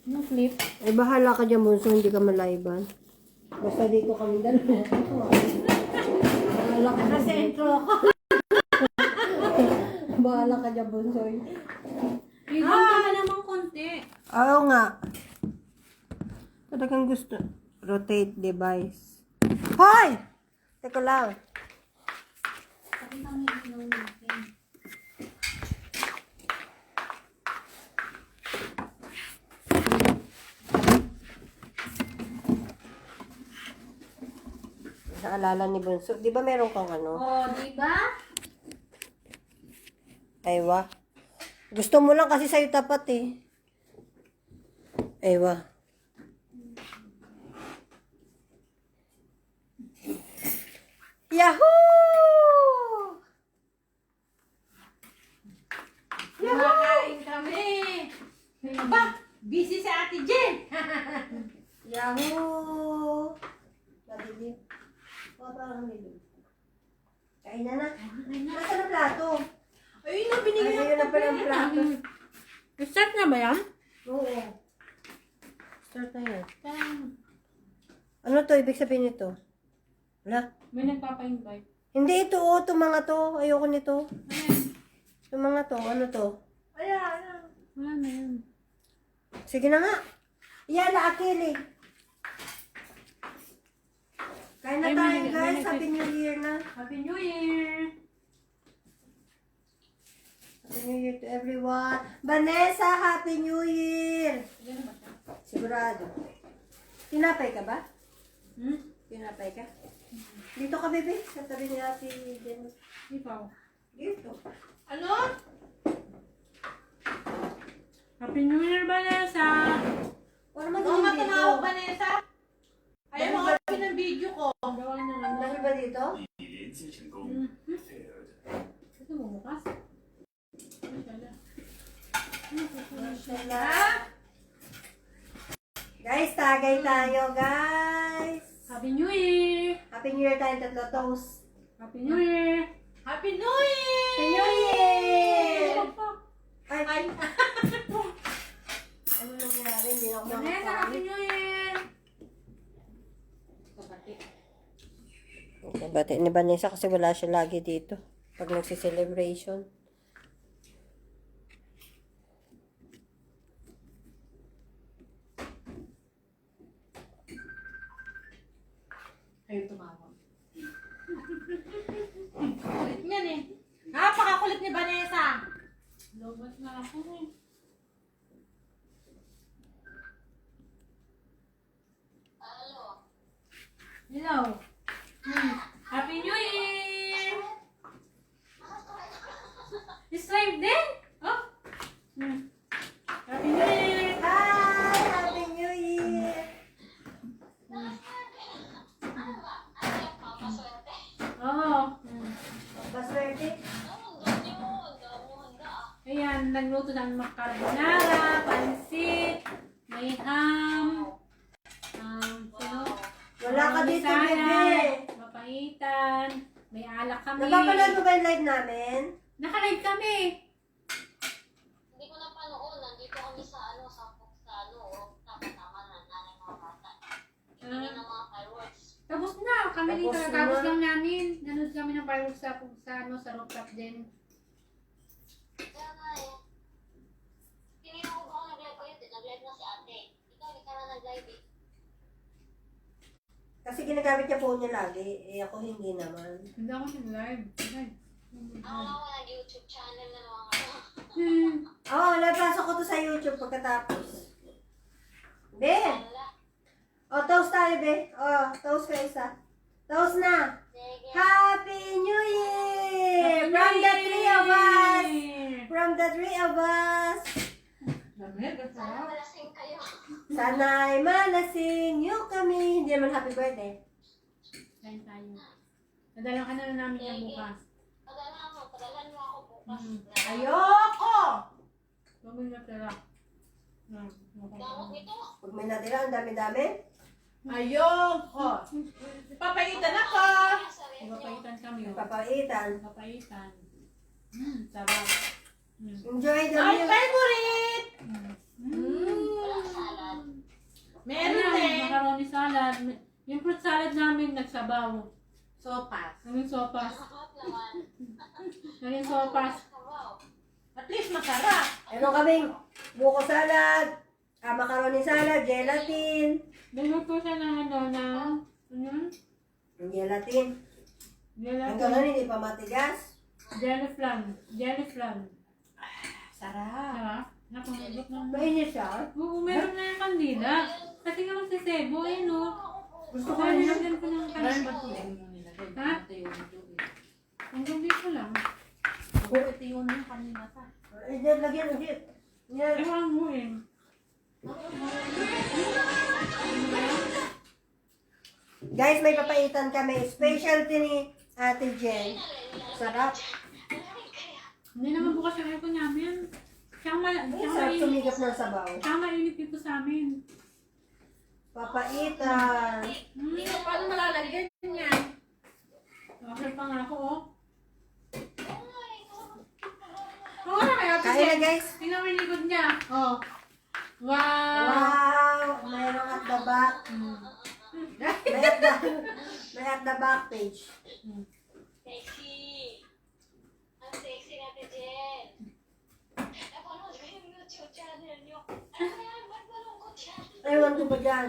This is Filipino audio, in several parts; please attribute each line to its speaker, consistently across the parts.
Speaker 1: Yung clip.
Speaker 2: Eh, bahala ka dyan, Bunso. Hindi ka malaiban. Basta dito kami dalawa. Bahala ka dyan.
Speaker 1: Sentro ako.
Speaker 2: Bahala ka dyan, Bunso.
Speaker 1: Ibang ka naman konti.
Speaker 2: Oo nga. Talagang gusto. Rotate device. Hoy! Teka lang. Naalala ni Bunso. Di ba meron kang ano?
Speaker 1: Oh, di ba?
Speaker 2: Aywa. Gusto mo lang kasi sa'yo tapat eh. Aywa. Yahoo!
Speaker 1: Kumakain kami. Aba, busy si Ate Jen.
Speaker 2: Yahoo! Madilim. O, parang madilim. Kain na na. Nasa na plato?
Speaker 1: Ayun na, binigyan
Speaker 2: Ayun na pala ang plato.
Speaker 1: Start na ba yan?
Speaker 2: Oo. Start na yan. Ano to? Ibig sabihin nito? Wala.
Speaker 1: May nagpapa-invite.
Speaker 2: Hindi ito, oh. Itong mga to. Ayoko nito.
Speaker 1: Ayan.
Speaker 2: Itong mga to. Ano to?
Speaker 1: Ayan. Wala na yan.
Speaker 2: Sige na nga. Yan na, Akili. Kain na
Speaker 1: Ay,
Speaker 2: tayo,
Speaker 1: may-
Speaker 2: guys.
Speaker 1: may-
Speaker 2: Happy New Year na.
Speaker 1: Happy New Year!
Speaker 2: Happy New Year to everyone. Vanessa, Happy New Year.
Speaker 1: Ganun ba siya?
Speaker 2: Sigurado. Tinapay ka ba?
Speaker 1: Hmm?
Speaker 2: Tinapay ka? Dito ka, bebe. Sa tabi ni Ate Jen.
Speaker 1: Ikaw.
Speaker 2: Dito.
Speaker 1: Ano? Happy New Year, Vanessa!
Speaker 2: O naman
Speaker 1: Oo nga,
Speaker 2: dito.
Speaker 1: tumawag, Vanessa. Ayaw mo kami ng video ko. Gawa na lang.
Speaker 2: Dahil ba dito?
Speaker 3: 你连接成功 ，failed。
Speaker 1: Ito mo bukas. Mashallah.
Speaker 2: Mashallah. Guys, tagay tayo, guys.
Speaker 1: Happy New Year!
Speaker 2: Happy New Year tayong tatlo. Toast.
Speaker 1: Happy New Year! Happy New Year!
Speaker 2: Happy New Year! Ay,
Speaker 1: Ay,
Speaker 2: ano nangyari? Hindi na ako
Speaker 1: Vanessa, Happy
Speaker 2: makakain.
Speaker 1: New Year! Kapati.
Speaker 2: Bati ni Vanessa kasi wala siya lagi dito. Pag nagsi-celebration.
Speaker 1: Ayaw tumawag. Kulit niyan eh. Napakakulit ni Vanessa. Lobas na ako eh. Hello. Happy New Year! This live din? Oh. Happy New Year!
Speaker 2: Hi! Happy New Year!
Speaker 1: Oo.
Speaker 2: Paswerte?
Speaker 1: Ayan, nagluto ng carbonara, pansit, may ham, sino?
Speaker 2: Wala ka
Speaker 1: May
Speaker 2: dito,
Speaker 1: salad,
Speaker 2: bebe.
Speaker 1: mapaitan, may alak kami.
Speaker 2: Napapanood mo ba yung live namin?
Speaker 1: Naka-live kami.
Speaker 4: Hindi ko napanood. Nandito kami sa tama-tama na nanay mga bata. Hindi ng mga fireworks.
Speaker 1: Tapos na, kami
Speaker 2: Tapos
Speaker 1: dito,
Speaker 2: na.
Speaker 1: natapos lang namin. Nanood kami ng fireworks sa rooftop din.
Speaker 4: Kaya nga eh. Tinignan ko ba ako nag-live kayo? Nag-live na si ate. Ikaw, hindi ka na nag-live eh.
Speaker 2: Kasi ginagamit niya phone niya lagi. Eh ako hindi naman.
Speaker 1: Hindi ako nag-live.
Speaker 4: Ako nga ako nag-YouTube channel na mga
Speaker 2: Oo, napasok ko to sa YouTube pagkatapos. Be!
Speaker 4: wala.
Speaker 2: O, toast tayo, be. O, toast ka isa. Toast na!
Speaker 4: Sige.
Speaker 2: Happy New Year! From the three of us! From the three of us!
Speaker 4: Sana malasing kayo.
Speaker 2: Sana'y malasing niyo kami. Hindi naman happy birthday.
Speaker 1: Kain tayo. Nadala ka na namin ng bukas.
Speaker 4: Padalan mo ako bukas.
Speaker 2: Ayoko!
Speaker 1: Gawin na pala.
Speaker 4: Gamot nito.
Speaker 2: Pag may natira, ang dami-dami.
Speaker 5: Ayoko! Papaitan ako!
Speaker 4: Sa ref niyo.
Speaker 1: Magpapaitan kami.
Speaker 2: Papaitan.
Speaker 1: Magpapaitan. Sarap.
Speaker 2: Enjoy the
Speaker 5: My
Speaker 2: meal.
Speaker 5: favorite!
Speaker 4: Wala ka sa alam.
Speaker 1: macaroni salad. Yung fruit salad namin nagsabaw.
Speaker 5: Sopas.
Speaker 1: Naging sopas.
Speaker 4: Masarap naman.
Speaker 1: Naging sopas.
Speaker 4: Wow.
Speaker 5: At least masarap.
Speaker 2: Meron kaming buko salad, macaroni salad, gelatin.
Speaker 1: Nagluto siya ng ano na... Ano yun?
Speaker 2: Gelatin. Hanggang ngayon hindi pa matigas.
Speaker 1: Jelly flan. Jelly flan.
Speaker 5: Sarap.
Speaker 1: Diba? Napangagot ng...
Speaker 2: Mainit siya.
Speaker 1: Oo, meron na yung kandila. Kasi nga magsisebo, eh, no?
Speaker 2: Gusto ko
Speaker 1: Kaya
Speaker 2: yun.
Speaker 1: nilagyan ko ng
Speaker 5: Meron
Speaker 1: kandila.
Speaker 5: ba ito yung nilagay?
Speaker 1: Ha?
Speaker 5: Ito yung nilagay.
Speaker 1: Hanggang dito lang.
Speaker 5: Ako, ito yung kanina pa.
Speaker 2: Lagyan ulit. Yan.
Speaker 1: Ewan mo, eh.
Speaker 2: Guys, may papaitan kami. Specialty ni Ate Jen. Sarap.
Speaker 1: Hindi naman bukas yung aircon namin. Siyang
Speaker 2: Sarap
Speaker 1: mainit.
Speaker 2: tumigap ng sabaw.
Speaker 1: Siyang mainit dito sa amin.
Speaker 2: Papaitan.
Speaker 5: Paano malalagyan niya?
Speaker 1: Okay pa nga ako, oh. Oo na kaya,
Speaker 2: Kain na guys.
Speaker 1: tingnan mo yung likod niya. Oh. Wow!
Speaker 2: Wow! Mayroong at the back. May at the back page.
Speaker 4: Sexy. Ang sexy natin, Jen. Napanood ko yung YouTube channel niyo. Ano yan? Ba't malungkot siya?
Speaker 2: Ewan ko ba dyan?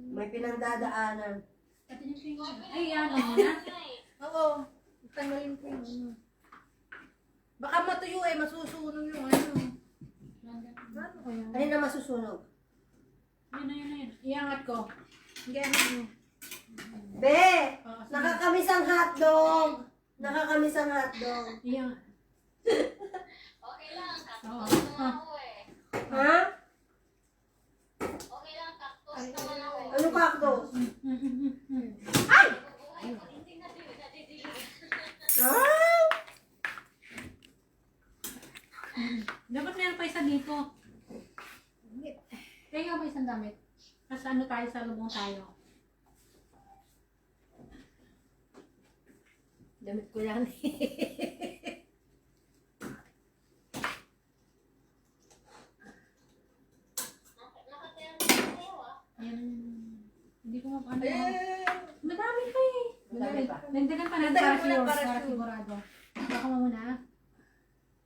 Speaker 2: May pinandadaanan.
Speaker 1: Ay, ano mo na?
Speaker 5: Oo. Tanggalin ko yun. Baka matuyo eh, masusunog yung ano.
Speaker 1: Ano ko yan?
Speaker 2: Ano na masusunog?
Speaker 1: Yun na, yun na, yun. Iangat ko.
Speaker 5: Hindi ano yun.
Speaker 2: Be!
Speaker 1: Oh, sige.
Speaker 2: Nakakamis ang hotdog! Nakakamis ang hotdog.
Speaker 1: Iangat.
Speaker 4: Okay lang.
Speaker 1: Oo.
Speaker 4: Cactus naman ako eh.
Speaker 2: Ha?
Speaker 4: Okay lang. Cactus naman ako.
Speaker 2: Ano cactus?
Speaker 4: Bubuhay ko. Hindi nadidilig.
Speaker 2: Ah!
Speaker 1: Dapat meron pa isa dito. Kaya nga pa isang damit. Kasi ano tayo, sa lubong tayo.
Speaker 5: Damit ko yan.
Speaker 4: Nakatira naman kayo ah.
Speaker 1: Yan. Hindi ko mapano.
Speaker 5: Eh,
Speaker 1: Madami pa eh.
Speaker 5: Madami pa.
Speaker 1: Nagdagan pa ng
Speaker 5: Nagdagan pa ng
Speaker 1: parachute. Para
Speaker 5: parachute.
Speaker 1: sigurado. Baka mo muna.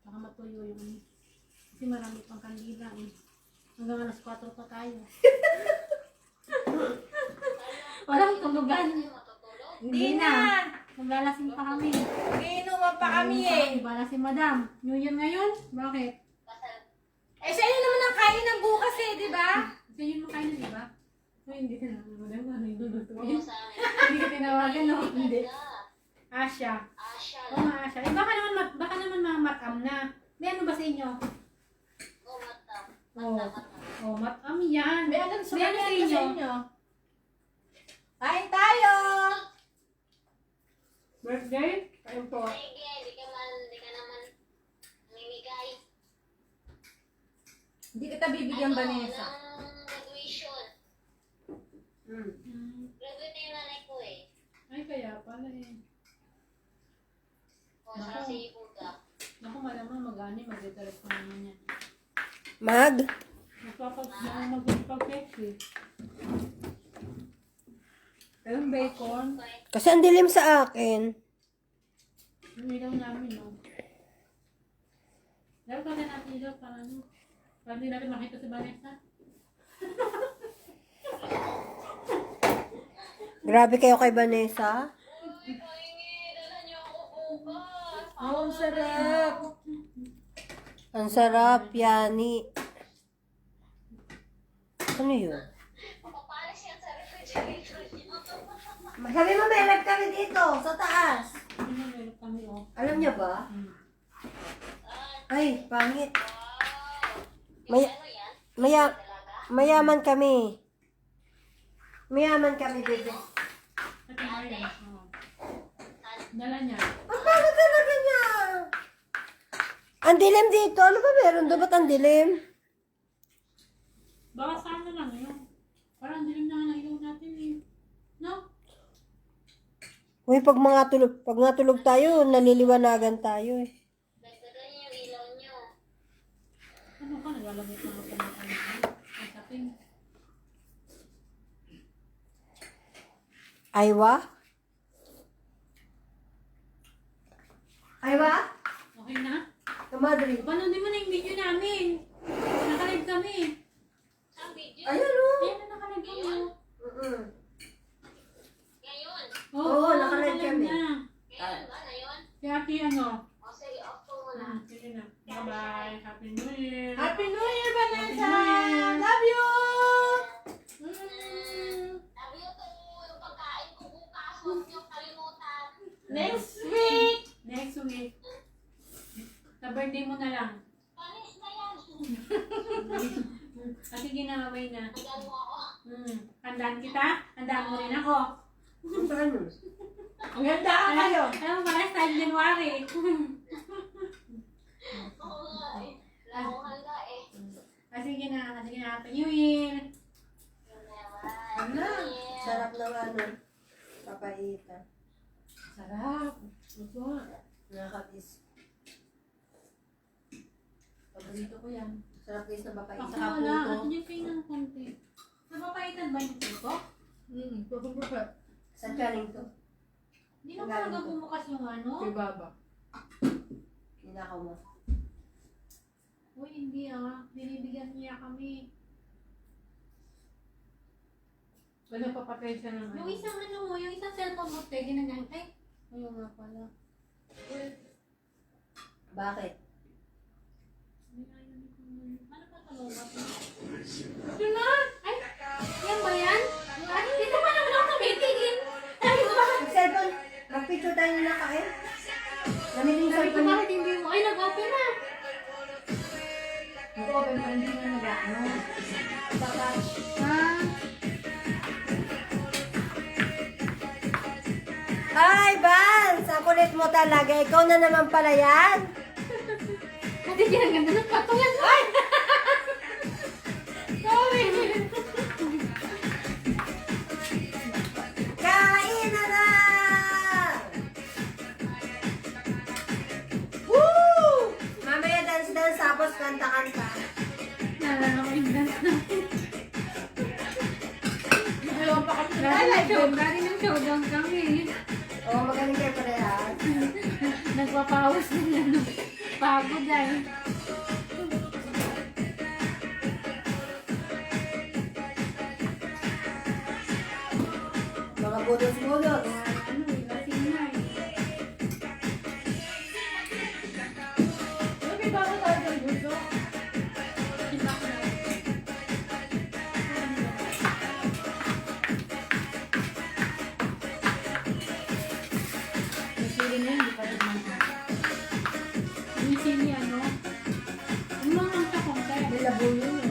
Speaker 1: Baka matuyo yung... Kasi marami pang kandila eh. Hanggang alas 4 pa tayo. Walang tulugan.
Speaker 4: Ano matutulog?
Speaker 5: Hindi na.
Speaker 1: Maglalasing pa kami.
Speaker 5: Iinuman pa kami eh.
Speaker 1: Ibala si Madam. New Year ngayon? Bakit?
Speaker 4: Basta
Speaker 5: Eh, sa inyo naman ang kain ng bukas eh, di ba?
Speaker 1: Kasi yun mo kayo di ba? Uy, hindi ka na. Madam, ano yung lulutuin?
Speaker 4: buo sa amin.
Speaker 1: Hindi ka tinawagan, no? Hindi. Asya.
Speaker 4: Asya
Speaker 1: Oo
Speaker 4: lang.
Speaker 1: nga, Asya. Eh, baka naman mga matam na. May ano ba sa inyo?
Speaker 4: Oh, matam.
Speaker 1: Oo.
Speaker 4: Matam.
Speaker 1: Oh, matam yan.
Speaker 5: May ano sa
Speaker 1: May ano sa inyo?
Speaker 5: Kain tayo!
Speaker 1: Birthday? Kayo po.
Speaker 4: Sige, hindi ka naman namimigay.
Speaker 5: Hindi kita bibigyan
Speaker 4: Ano,
Speaker 5: Vanessa.
Speaker 4: ng graduation. Graduate na yung nanay ko eh.
Speaker 1: Ay, kaya pala eh.
Speaker 4: O, sa si Buga.
Speaker 1: Naku, malamang mag-ani, mag-interest ko naman yan. Magpapag-flex eh. Ayun, bacon.
Speaker 2: Kasi ang dilim sa akin.
Speaker 1: Yung ilaw namin, no? Lalo ka na natin ilaw para ano? Para hindi natin makita si Vanessa.
Speaker 2: Grabe kayo kay Vanessa.
Speaker 4: Uy, pahingi. Dala niyo ako bukas.
Speaker 5: Oh, ang sarap.
Speaker 2: Ang sarap, Yani. Ano yun?
Speaker 4: Papapalis yan sa refrigerator niyo.
Speaker 2: Sabi mo, may live kami dito, sa taas.
Speaker 1: Hindi na meron kami, oh.
Speaker 2: Alam niyo ba? Ay, pangit.
Speaker 4: Wow.
Speaker 2: May-
Speaker 4: Ano yan?
Speaker 2: Maya,
Speaker 4: Talaga?
Speaker 2: mayaman kami. Mayaman kami, bebe.
Speaker 1: Ate Marian, oh. Dala niya.
Speaker 2: Ang pangit talaga niya. Ang dilim dito. Ano ba meron doon? Ba't ang dilim?
Speaker 1: Baka sana lang yun. Parang dilim na nga ng ilaw natin eh. No?
Speaker 2: Uy, pag nga tulog tayo, naliliwanagan tayo eh.
Speaker 4: Dagdagan niyo yung ilaw niyo.
Speaker 1: Ano ka? Naglalagay ka ng ano? Ang sapin.
Speaker 2: Aywa? Aywa?
Speaker 1: Okay na?
Speaker 2: Kamadri.
Speaker 1: Panoodin mo na yung video namin. Nakalive kami.
Speaker 4: Sa video.
Speaker 2: Ayun o.
Speaker 1: Ayan na nakalive kami.
Speaker 4: Ngayon.
Speaker 2: Oo, nakalive kami.
Speaker 1: na.
Speaker 4: Ngayon ba na yun?
Speaker 1: Si Ate ano?
Speaker 4: O sige, off ko muna.
Speaker 1: Sige na. Bye-bye. Happy New Year.
Speaker 5: Happy New Year, Vanessa!
Speaker 1: Happy New Year.
Speaker 5: Love you!
Speaker 4: Sabi ko to, yung pagkain ko bukas, huwag niyong kalimutan.
Speaker 5: Next week!
Speaker 1: Next week. Sa birthday mo na lang.
Speaker 4: Panis na yan.
Speaker 1: Sige na, away na.
Speaker 4: Tagal mo ako.
Speaker 1: Handaan kita? Handaan mo rin ako.
Speaker 2: Saan mo?
Speaker 5: Ang ganda ka kayo!
Speaker 1: Alam mo pala, sa January.
Speaker 4: Oo nga eh. Wala akong handa eh.
Speaker 1: Sige na. Happy New Year.
Speaker 4: Yun naman.
Speaker 5: Ano?
Speaker 2: Sarap ng ano. Papaitan.
Speaker 5: Sarap! Gusto nga.
Speaker 2: Nakakabis.
Speaker 5: Paborito ko yan.
Speaker 2: Sarap guys na papaitan.
Speaker 1: Ako wala. At yun kayo ng konti. Napapaitan ba yung puto?
Speaker 5: Paborito.
Speaker 2: Saan galing to?
Speaker 1: Hindi na talaga bumukas yung ano?
Speaker 5: Kay Baba.
Speaker 2: Kinakaw mo.
Speaker 1: Uy, hindi binibigyan niya kami.
Speaker 5: Ba nagpapatay siya ng
Speaker 1: Yung isang yung isang cellphone mo, te, ginagamit. Ay, ayun nga pala.
Speaker 2: Bakit?
Speaker 1: Ano pa talubat? Yun na! Ay, yan ba yan? Ay, dito pa naman ako tumitingin. Sabi ko bakit?
Speaker 2: Yung cellphone, mag-picture tayo na nakain. Namiling
Speaker 1: Sabi ko
Speaker 2: cellphone
Speaker 1: bakit hindi mo? Ay, nag-open na.
Speaker 5: Nag-open pa hindi nga nag-ano. Touch.
Speaker 2: Ay, Vance! Ang kulit mo talaga. Ikaw na naman pala yan.
Speaker 1: Ate, ginaganda ng patulan. Ay! Sorry.
Speaker 2: Kain na na! Woo! Mamaya dance-dance tapos kanta-kanta.
Speaker 1: Nalala ko yung dance natin.
Speaker 5: Ayaw pa kami
Speaker 1: Dati ng showdown kami.
Speaker 2: Oo, magaling kayo parehas.
Speaker 1: Nagpapawas na ano. Pagod ay.
Speaker 2: Mga budos-budos.
Speaker 1: Ano eh, lasing na eh.
Speaker 5: Uy, may bago tayo ng gusto.
Speaker 1: Yung sili na yun, di pa rin naman. Yung sili ano? Yung mga ang takong kaya.
Speaker 2: May labo yun.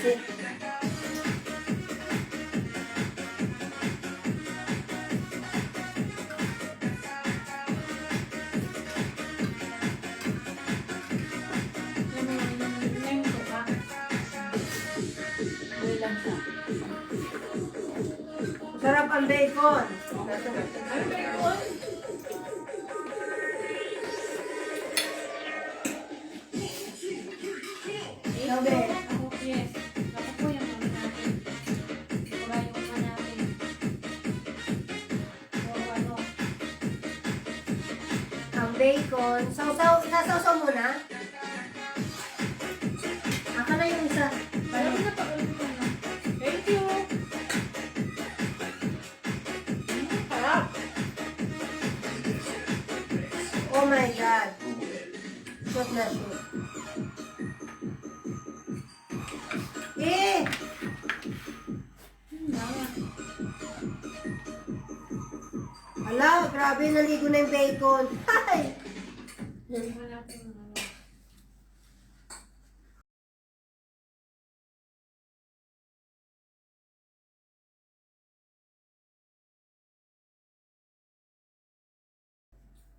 Speaker 2: pansit.
Speaker 1: Yung suka. May lang siya.
Speaker 2: Sarap ang bacon.
Speaker 1: Ay, meron.
Speaker 2: Sabi,
Speaker 1: Ako, yes. Ako po yung mga natin. Pura yung mga natin. O ano.
Speaker 2: ang bacon. Sasawsaw muna. Aka na yung isa.
Speaker 1: Alam na pa, alam ko na. Thank you. Sarap.
Speaker 2: Oh my God. Shoot na shoot. Eh! Ala, grabe, naligo na yung bacon. Ay!
Speaker 1: Tingnan natin yung ano.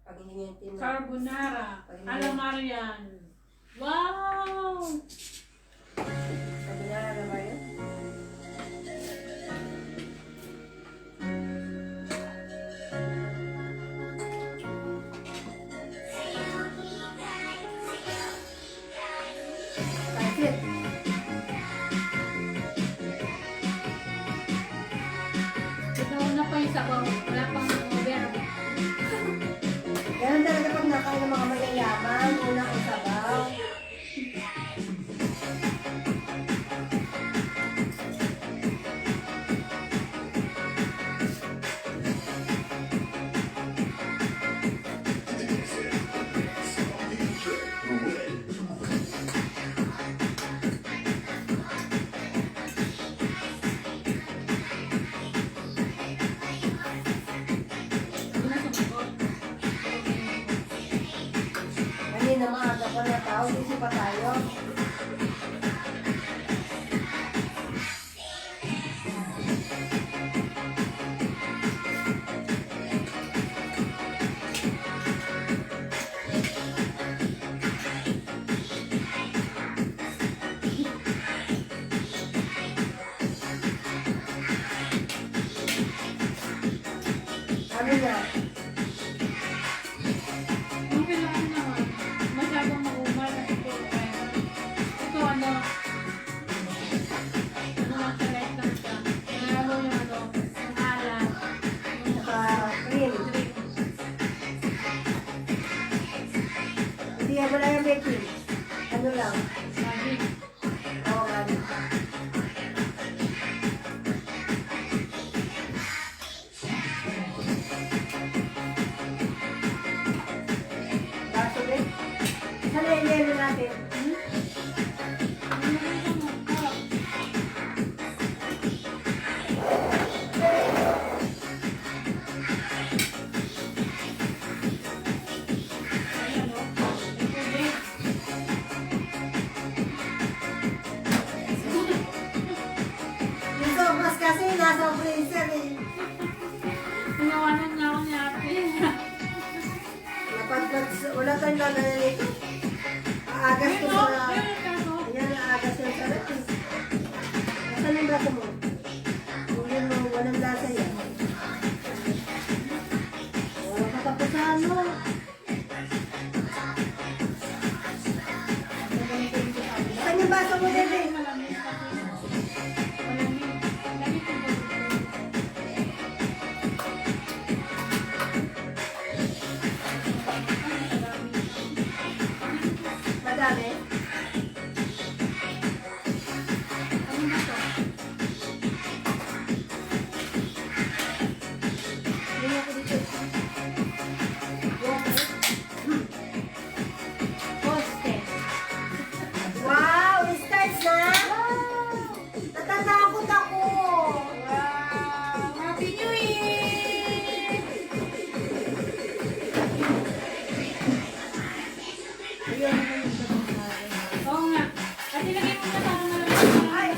Speaker 2: Pag hindi nyo yung tinan.
Speaker 1: Carbonara. Alamarian. Wow!
Speaker 2: Sabi na ba yun? Pansit.
Speaker 1: Ito na pa yung sabaw. Wala pang over.
Speaker 2: Ganun talaga pag nakain ng mga mayayaman, una ang sabaw.
Speaker 1: Hindi na sumagot.
Speaker 2: Kanina maaga pa na tao, busy pa tayo. Ano na?
Speaker 1: Yung kailangan naman, masyadong maumal na ito. Ito ano, lang select lang siya. Nalalo yung ano, yung alat, yung
Speaker 2: Cream.
Speaker 1: drink.
Speaker 2: Hindi, wala yung baking. Ano lang?
Speaker 1: Magic.
Speaker 2: Oo, mali. Baso din. Saan na yung natin? Yung sopas kasi nasa freezer eh.
Speaker 1: Tinawanan niya ako ni ate.
Speaker 2: Wala tayong lalala nito. Aagas ko
Speaker 1: Pero,
Speaker 2: sa...
Speaker 1: pero,
Speaker 2: Ayan, aagas yung sarap eh. Nasaan yung baso mo? Hindi mo, walang lasa yan. Walang katapusan mo. Saan yung baso mo, bebe?
Speaker 1: malamig kasi. Malamig. Lagi ko ba
Speaker 2: Madami?
Speaker 1: ano ba to?
Speaker 2: Hindi ako dito.
Speaker 1: Hostess.
Speaker 2: Wow! Start na! Natatakot ako!
Speaker 1: Wow! Happy New Year!
Speaker 2: Ayun.
Speaker 1: Oo nga. At ilagay mo na para malamig.
Speaker 2: Ay,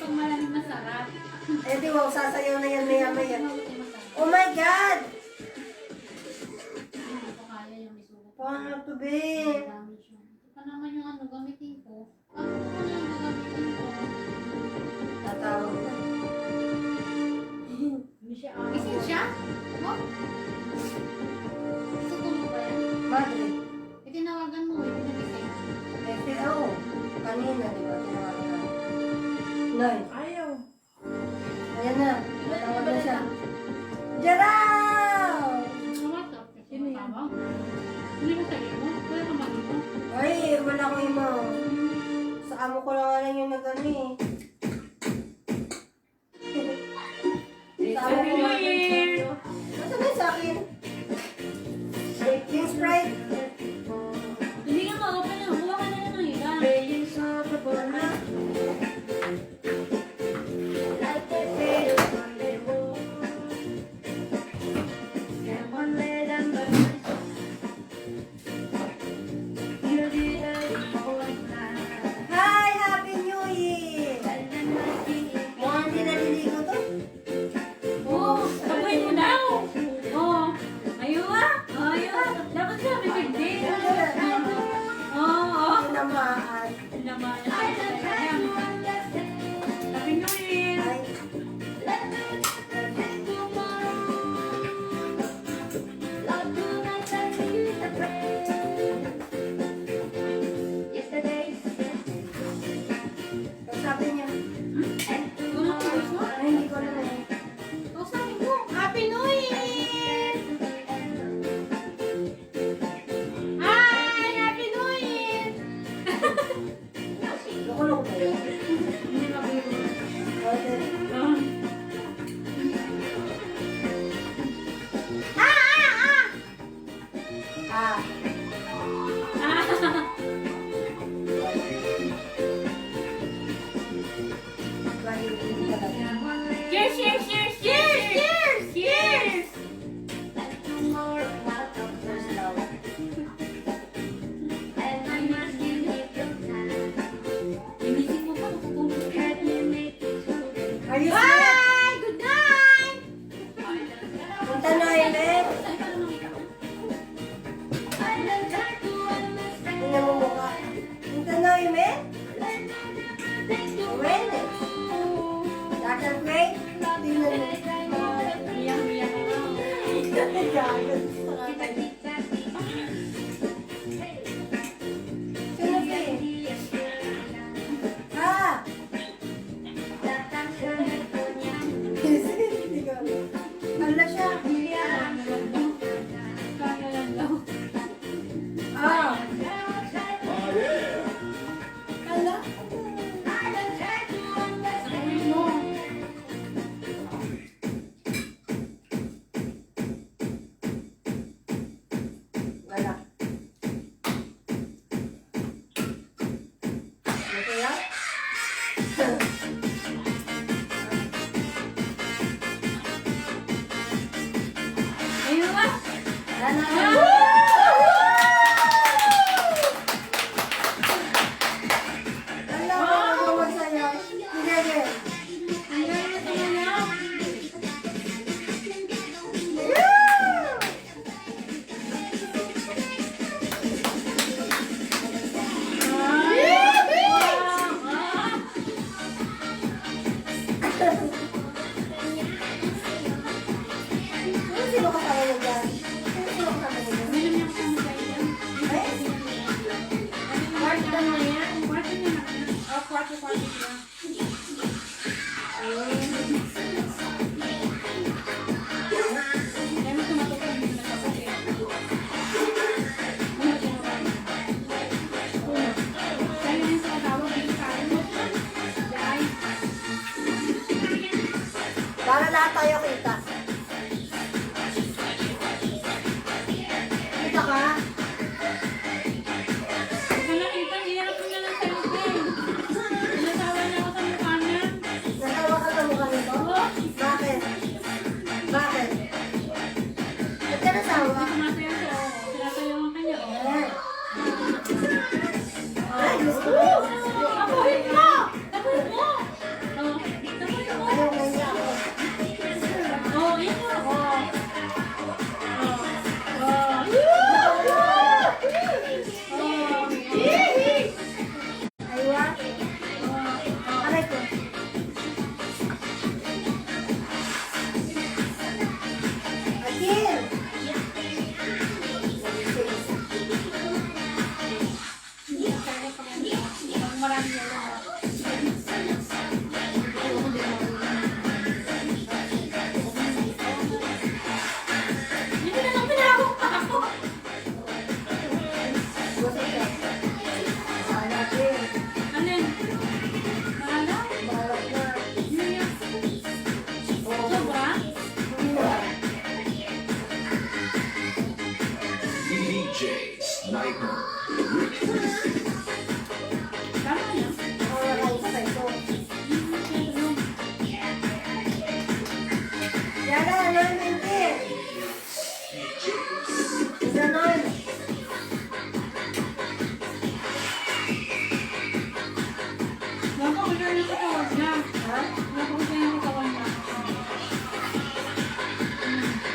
Speaker 1: pag malamig masarap.
Speaker 2: Eh di wow, sasayaw na yan maya-maya.
Speaker 1: Malamig masarap.
Speaker 2: Oh my God!
Speaker 1: Hindi ko kaya yung isulat.
Speaker 2: Paano to be?
Speaker 1: Gamit siya. Ito pa naman yung ano, gamitin ko. Ano naman yung gagamitin ko?
Speaker 2: Tatawag na.
Speaker 1: Gising siya? Oh? Tutulog ba yan?
Speaker 2: Madre.
Speaker 1: Itinawagan mo, itinagising.
Speaker 2: Eh, oo. Kanina, di ba? Tinawagan na. Nay.
Speaker 5: Ayaw.
Speaker 2: Ayan na. Tatawag na siya. Jaraw!
Speaker 1: WhatsApp kasi matawag. Hindi mo sa'yo mo? Wala ka mag-imo?
Speaker 2: Ay, wala ko imo. Sa amo ko lang yung nag-ano eh. Sa amo ko lang yung Nasa ba sa akin? Yung Sprite.
Speaker 1: Hindi ka ma-open na. Kuha ka na lang ng iba.
Speaker 2: Ano? Hi! Happy New Year! Mukhang hindi naliligo to.
Speaker 1: Oo, tabuhin mo daw. Oo. Ayun. Ayun. Dapat siya may bigay. Oo.
Speaker 2: Tinamaan.
Speaker 1: Naman. Happy New Year.
Speaker 2: Ay, sabi niya,
Speaker 1: Ano ang gusto?
Speaker 2: ay hindi ko alam eh.
Speaker 1: O, sabi mo. Happy New Year! Hi! Happy New Year!
Speaker 2: Loko-loko ba yun?
Speaker 1: Hindi mabiro.
Speaker 2: Okay. Ah, lagi hindi ka lang.
Speaker 1: Cheers, cheers, cheers, cheers, cheers, cheers!
Speaker 2: First love.
Speaker 1: Ginising mo pa, natutulog ka.
Speaker 2: Are you serious?
Speaker 1: Bye! Good night!
Speaker 2: Punta na, Ellen.
Speaker 1: Saan ka naman ikaw?
Speaker 2: Tingnan mo mukha. Punta na, Ellen. When? Dark and gray? Tingnan mo.
Speaker 1: Iyak-iyak ka na.
Speaker 2: Gagal. Sino ba eh? Ah! Hindi ko alam. Ala siya.
Speaker 1: Kaya lang daw.
Speaker 2: Ah! Ala.
Speaker 1: Sabihin mo.
Speaker 2: Wala. Ano kaya?
Speaker 1: Ayun ba?
Speaker 2: Ano? Ala, ako magsayaw. Sige, sige.
Speaker 1: Ang galing na tumayaw.
Speaker 2: Sino kasama niya dyan? Sino kasama niya dyan?
Speaker 1: May naman ako sa mga
Speaker 2: Eh?
Speaker 1: Kwarto na yan. Kwarto niya na. Oh, kwarto niya. Kaya mo tumatupad mo na kapatid. Kaya yung sa tawag dito sa akin mo. Guys.
Speaker 2: Para lahat tayo kita. Kita ka?
Speaker 1: Huwag ka nakita, hirap mo na lang sa likod. Natawa na ako sa mukha niya.
Speaker 2: Natawa ka sa mukha nito? Bakit? Bakit? Ba't ka nasawa?
Speaker 1: Sumasayaw siya. Sinasayawang kanya.
Speaker 2: Eh. Ay, gusto ko.
Speaker 1: Tapuhin mo! Tapuhin mo! Oh.
Speaker 2: Ha?
Speaker 1: Nakuha ko yung katawan niya.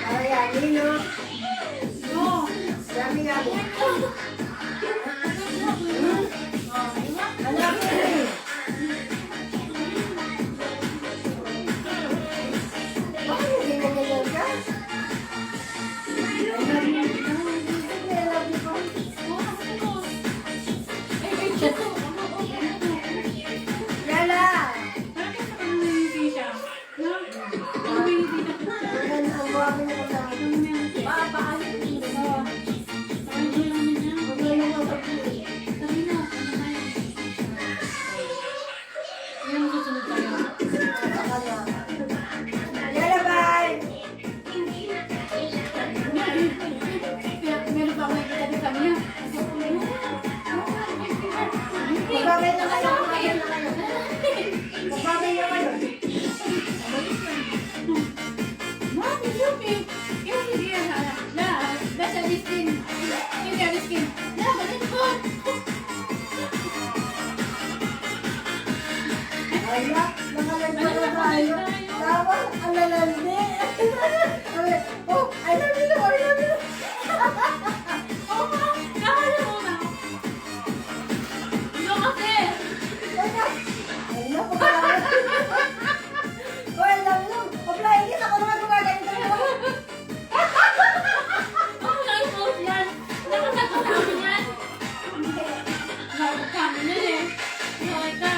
Speaker 2: Para yan, no?
Speaker 1: No.
Speaker 2: Dami nga mo.
Speaker 1: Oh,
Speaker 2: Anak ko eh. Bakit hindi mo ganyan ka? I love you. I love you po.
Speaker 1: Ay, may chat ko.
Speaker 2: Yala!
Speaker 1: Bakit sa kanila ngumiti siya? No? Ngumiti na po siya.
Speaker 2: Ayan, ang buwagin mo sa akin.
Speaker 1: Paapaalit mo siya. Parang hindi lang niya.
Speaker 2: Huwag mo yung kapatid.
Speaker 1: Sabi na, ano na yun? Yan ang susunod tayo.
Speaker 2: Yala, bye!
Speaker 1: Meron pa ako nakita din sa kanya.
Speaker 2: Magbabay na kayo, magbabay na kayo. Magbabay na kayo.
Speaker 1: Mami, Yupi! Yung hindi yan, nasa listing. Yung listing. Balik ko!
Speaker 2: Ala, nakalagpa na tayo. Tapos, ang lalandi. Oh, I love you, I love you.
Speaker 1: Oo nga! Nakala mo na! Ito kasi!
Speaker 2: Teka. Ay, naku, bakit? Oh, I love you. Apply this, ako naman gumaganito mo.
Speaker 1: Ako lang post yan! Nakasagot namin yan! Nakasagot namin yan eh! Okay ka!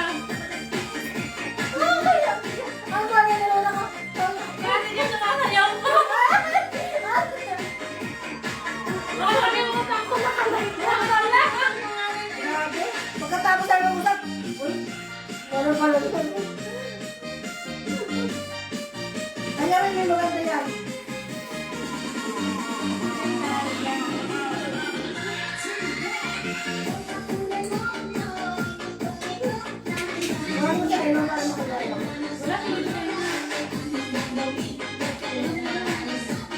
Speaker 2: Ang bagay na naman ako.
Speaker 1: Kasi niya sumasayaw ko! Nakalimutan ko na kamay ko!
Speaker 2: Grabe. Pagkatapos tayo mag-usap, uy, meron pala doon. Ayaw, hindi maganda yan. Huwag mo siya, ayaw para makilala.
Speaker 1: Wala ko yun sa'yo.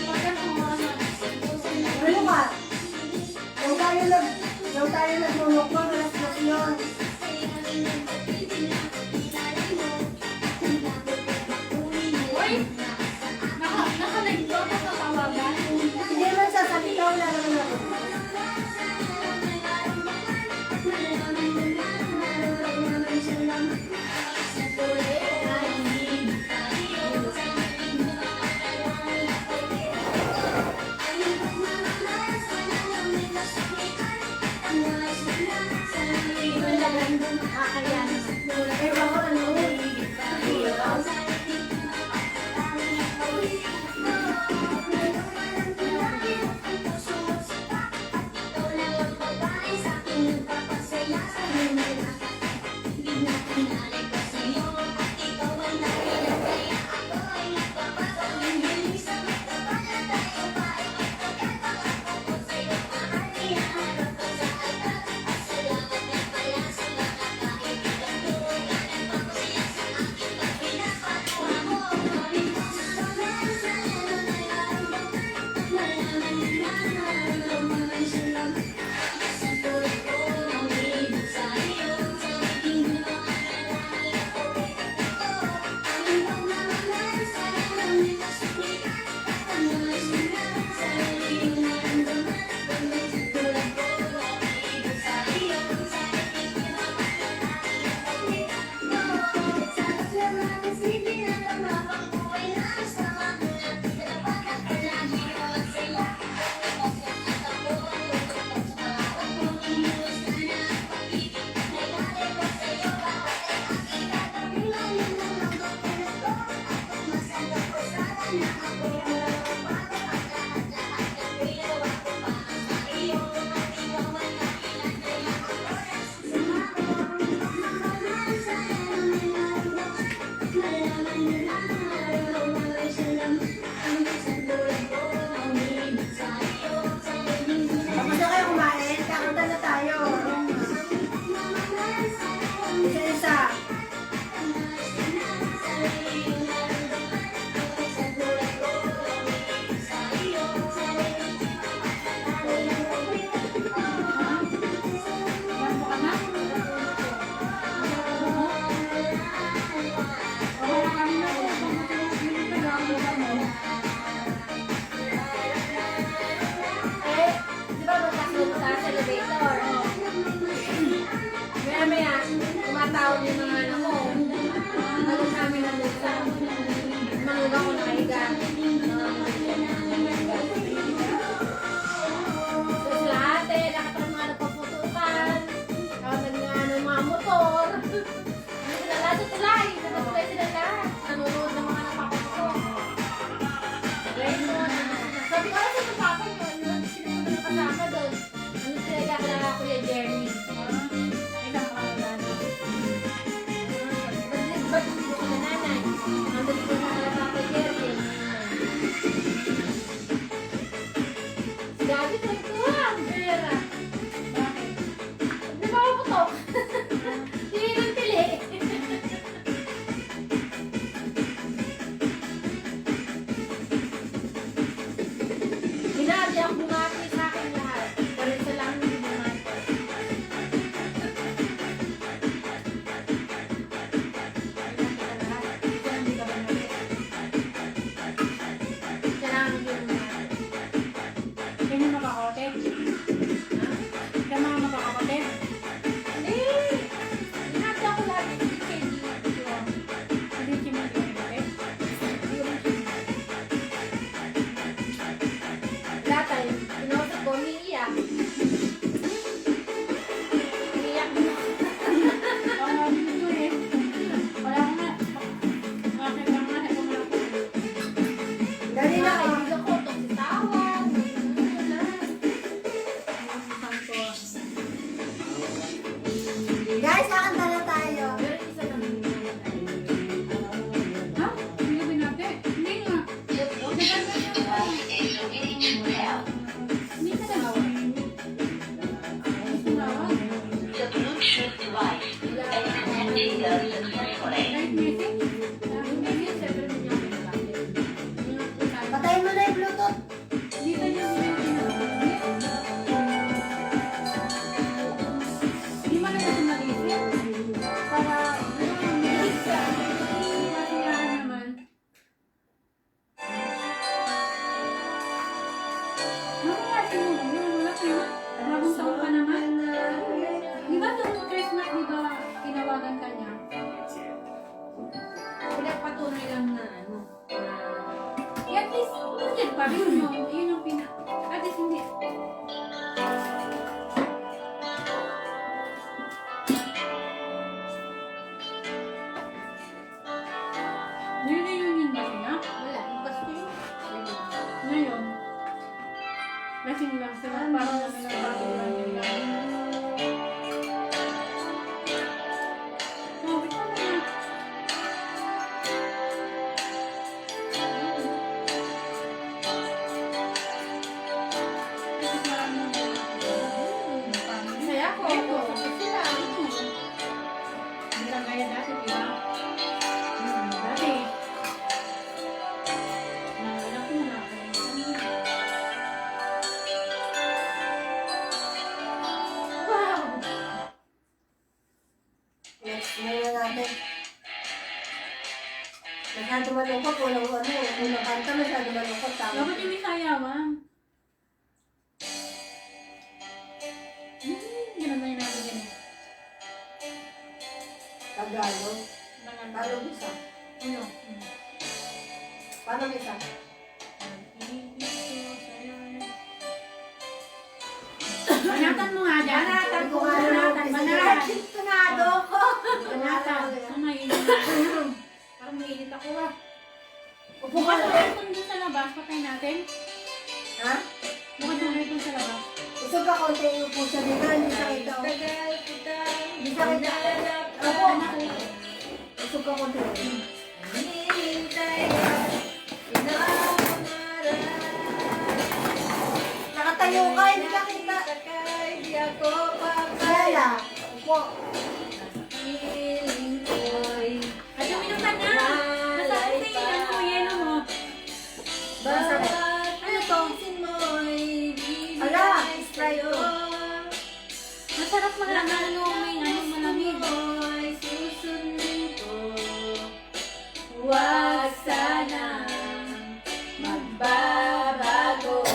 Speaker 1: Bakit mo ano?
Speaker 2: Ano ka? Yung tayo nagmumok mo, malas na yun.
Speaker 1: Uy! Naka-live ko ako sa tawagan.
Speaker 2: Hindi man sasalita, wala naman ako. Ewan ko ano. Dali na,
Speaker 1: kaibigan ko, itong sitawan.
Speaker 2: Guys, kakanta na tayo.
Speaker 1: Pero isa lang yung ha? Hindi ba natin? Hindi nga. Hindi ka tinawag.
Speaker 4: The Bluetooth device is connected successfully.
Speaker 1: Kahit message. Sabi niya yun, sabi niya ako nalapit.
Speaker 2: Patayin mo na yung Bluetooth.
Speaker 1: Hindi ka niya hindi mo na kasi mag-isip.
Speaker 2: Para,
Speaker 1: Bilis siya. Masirahan naman. Mamaya sinulo. Wala ka na. Bagong taon pa naman. Di ba itong Christmas, di ba tinawagan ka niya? Pinagpatunay lang na ano. At least, hindi pa rin mo. Yun ang at least hindi. Nire-reunion ba sila?
Speaker 5: Wala, gusto yun.
Speaker 1: Ngayon. Lasing lang sila. Parang bago lang nila. Oh, wait pa na.
Speaker 5: Saya ko. Gusto sila.
Speaker 1: Hindi lang kaya dati, di ba? Dati. Nanganak mo na kayo.
Speaker 5: Wow!
Speaker 2: ngayon natin. Masyado malungkot. Unang kanta, masyado malungkot.
Speaker 1: Dapat yung Bisaya, ma'am. Ganun na yung natin ganun.
Speaker 2: Tagalog. Paano bisa?
Speaker 1: Ano?
Speaker 2: Paano bisa?
Speaker 1: Banatan mo nga dyan.
Speaker 5: Banatan
Speaker 2: ko nga lang.
Speaker 1: Banatan.
Speaker 2: Tunado ko.
Speaker 1: Banatan. Ang mainit na.
Speaker 5: Parang mainit ako ah.
Speaker 2: Upo ka
Speaker 1: Bukas
Speaker 2: na.
Speaker 1: ang aircon dun sa labas. Patay natin.
Speaker 2: Ha?
Speaker 1: Bukas ang aircon sa labas.
Speaker 2: Usog ka konti yung upo sa dito. Hindi sa kita.
Speaker 5: Tagal kita.
Speaker 2: Hindi sa kita. Opo. Usog ka konti.
Speaker 5: Hinihintay ka. Pinapangarap.
Speaker 2: Nakatayo ka. Hindi ka kita.
Speaker 5: Sakay, di ako
Speaker 2: Yaya. Upo.
Speaker 5: papiling ko'y
Speaker 1: At yung minutan niya. Nasa ating ano, yelo mo.
Speaker 2: Masarap.
Speaker 1: Ano to?
Speaker 5: isin mo'y
Speaker 2: Ala,
Speaker 5: bibigay
Speaker 2: Sprite
Speaker 5: sa'yo.
Speaker 2: to.
Speaker 1: Masarap malamang ano, may ano, malamig.
Speaker 5: Mo'y susundin ko. Huwag sana magbabago.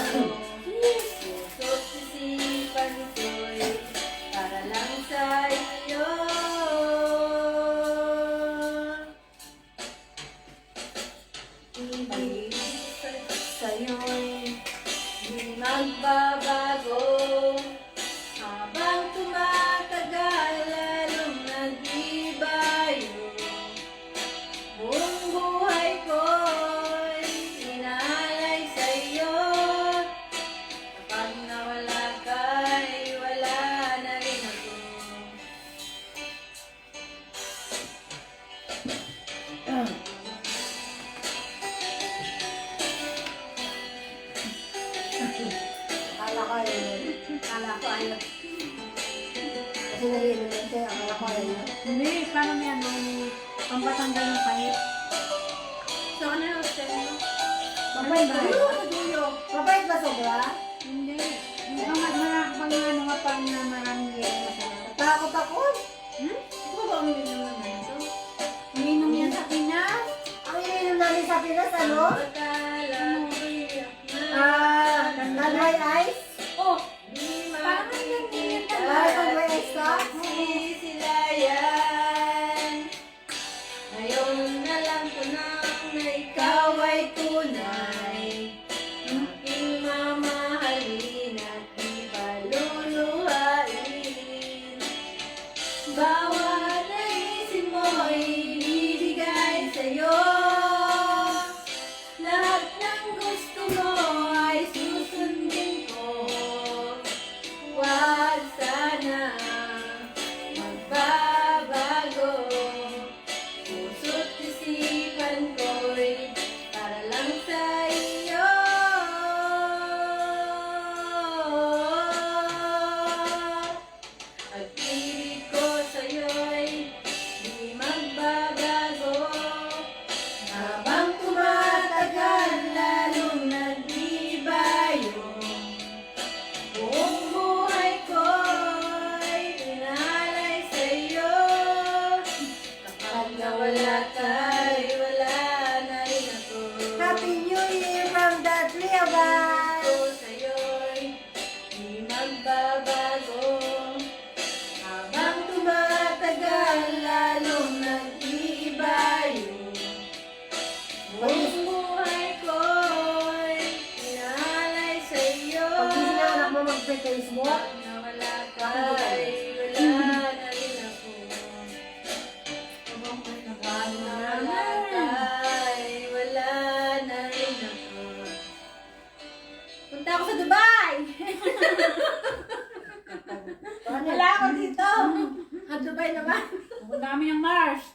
Speaker 5: Puso't isipan ko'y para lang sa iyo. Ibig sa'yo'y di magbabago. Habang tumatagal, lalong nagbibayo. Buong buhay ko'y inaalay sa'yo. Kapag nawala ka'y wala na rin ako.
Speaker 2: Akala ko yun.
Speaker 5: Kala ko ayaw.
Speaker 2: Kasi nag-iinom lang siya. Akala ko yun.
Speaker 1: Hindi, parang may ano, may pampatanggal ng pahit.
Speaker 5: So, ano yung sa'yo?
Speaker 2: Mabait ba?
Speaker 5: Dulo.
Speaker 2: Mabait ba sobra?
Speaker 1: Hindi. Pang ano nga pang na maraming yelo masarap.
Speaker 2: Takot ako.
Speaker 1: Hmm?
Speaker 5: Ito ba ang yun naman ito?
Speaker 1: Uminom yan sa Pinas.
Speaker 2: Ang ininom namin sa Pinas, ano?
Speaker 5: Akala ko'y
Speaker 2: Nanay Ice?
Speaker 1: Oh,
Speaker 5: di
Speaker 1: parang ang ganyan
Speaker 2: Ay,
Speaker 1: talaga.
Speaker 2: Nanay Ice ka?
Speaker 5: sisilayan. Ngayon na lang ko nang na ikaw ay tunay. Aking mamahalin at di paluluhain. Bawat naisin mo'y ibibigay sa'yo. Lahat ng
Speaker 2: may Facebook?
Speaker 5: Nawala ka, wala na rin ako. Nawala ka, wala na rin ako. Punta ako sa Dubai! Wala ako dito! At Dubai naman.
Speaker 1: Ang dami ng Mars.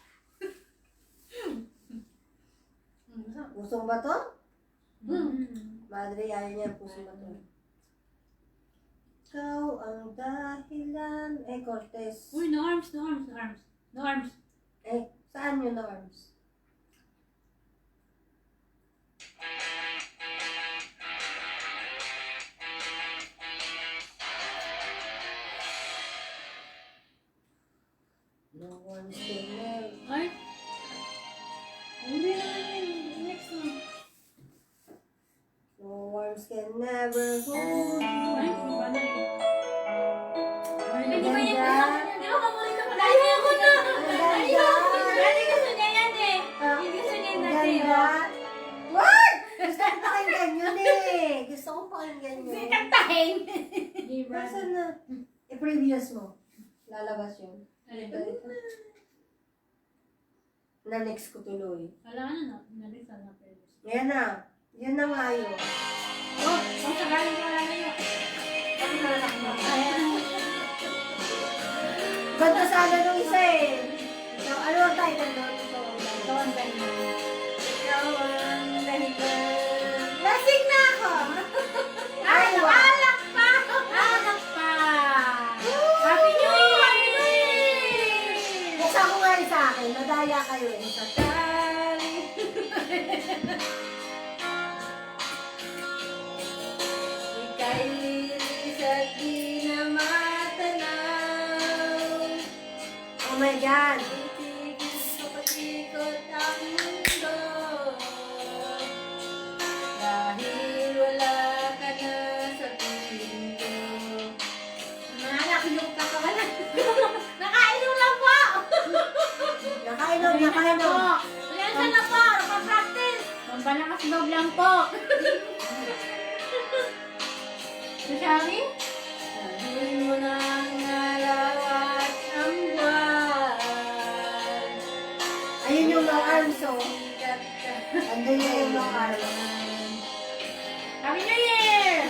Speaker 2: Pusong ba to? Madre, ayaw niya pusong ba to? Ikaw ang dahilan. Cortez.
Speaker 1: Uy, no arms, no arms, no arms. No arms.
Speaker 2: Saan yun na arms? No one's there.
Speaker 1: Ay. Hindi naman yun. Next one.
Speaker 2: No words can never hold
Speaker 1: Ay,
Speaker 2: you.
Speaker 1: iba na eh.
Speaker 2: Ay,
Speaker 1: Hindi ba yan?
Speaker 2: ganda.
Speaker 1: Di ba kamulit ka pala? Ayoko na! Ayoko na! Dati gusto niya yan eh.
Speaker 2: Ah,
Speaker 1: Hindi gusto niya
Speaker 2: ang
Speaker 1: dati.
Speaker 2: ganda. What? Gusto ko pakinggan yun eh. Gusto ko pakinggan
Speaker 1: Hindi
Speaker 2: yun.
Speaker 1: kantahin.
Speaker 2: Nasaan na? I-previous mo. Lalabas yun. Na-next ko tuloy.
Speaker 1: Wala na. Nalisan na pwede.
Speaker 2: Yan na. Yan na nga yun.
Speaker 1: Oh, kung sakaling wala na yun.
Speaker 2: Ang nanak mo. Ganda sana nung isa eh. So, ano ang title doon?
Speaker 1: Ito ang dahilan.
Speaker 2: Ikaw ang dahilan. Lasing na ako!
Speaker 1: Ay, alak pa! Alak pa! Happy New Year! Happy New Year!
Speaker 2: Buksan ko nga rin sa akin. Nadaya kayo eh. Sa tali.
Speaker 5: Ika'y lilis at di na matanaw.
Speaker 2: Oh my God.
Speaker 5: Itigil sa patikot ang mundo. Dahil wala ka na sa piling ko.
Speaker 1: Nakakilong ka ka na. Nakainom lang po!
Speaker 2: Nakainom, nakainom.
Speaker 1: Pasensya na po! Nakapractice! Pambalakas loob lang po! Shari?
Speaker 5: Dahil mo na ang araw at ang buwan.
Speaker 2: Ayun yung no arms oh.
Speaker 5: Sikat ka.
Speaker 2: Andun na yung no arms.
Speaker 1: Happy New Year!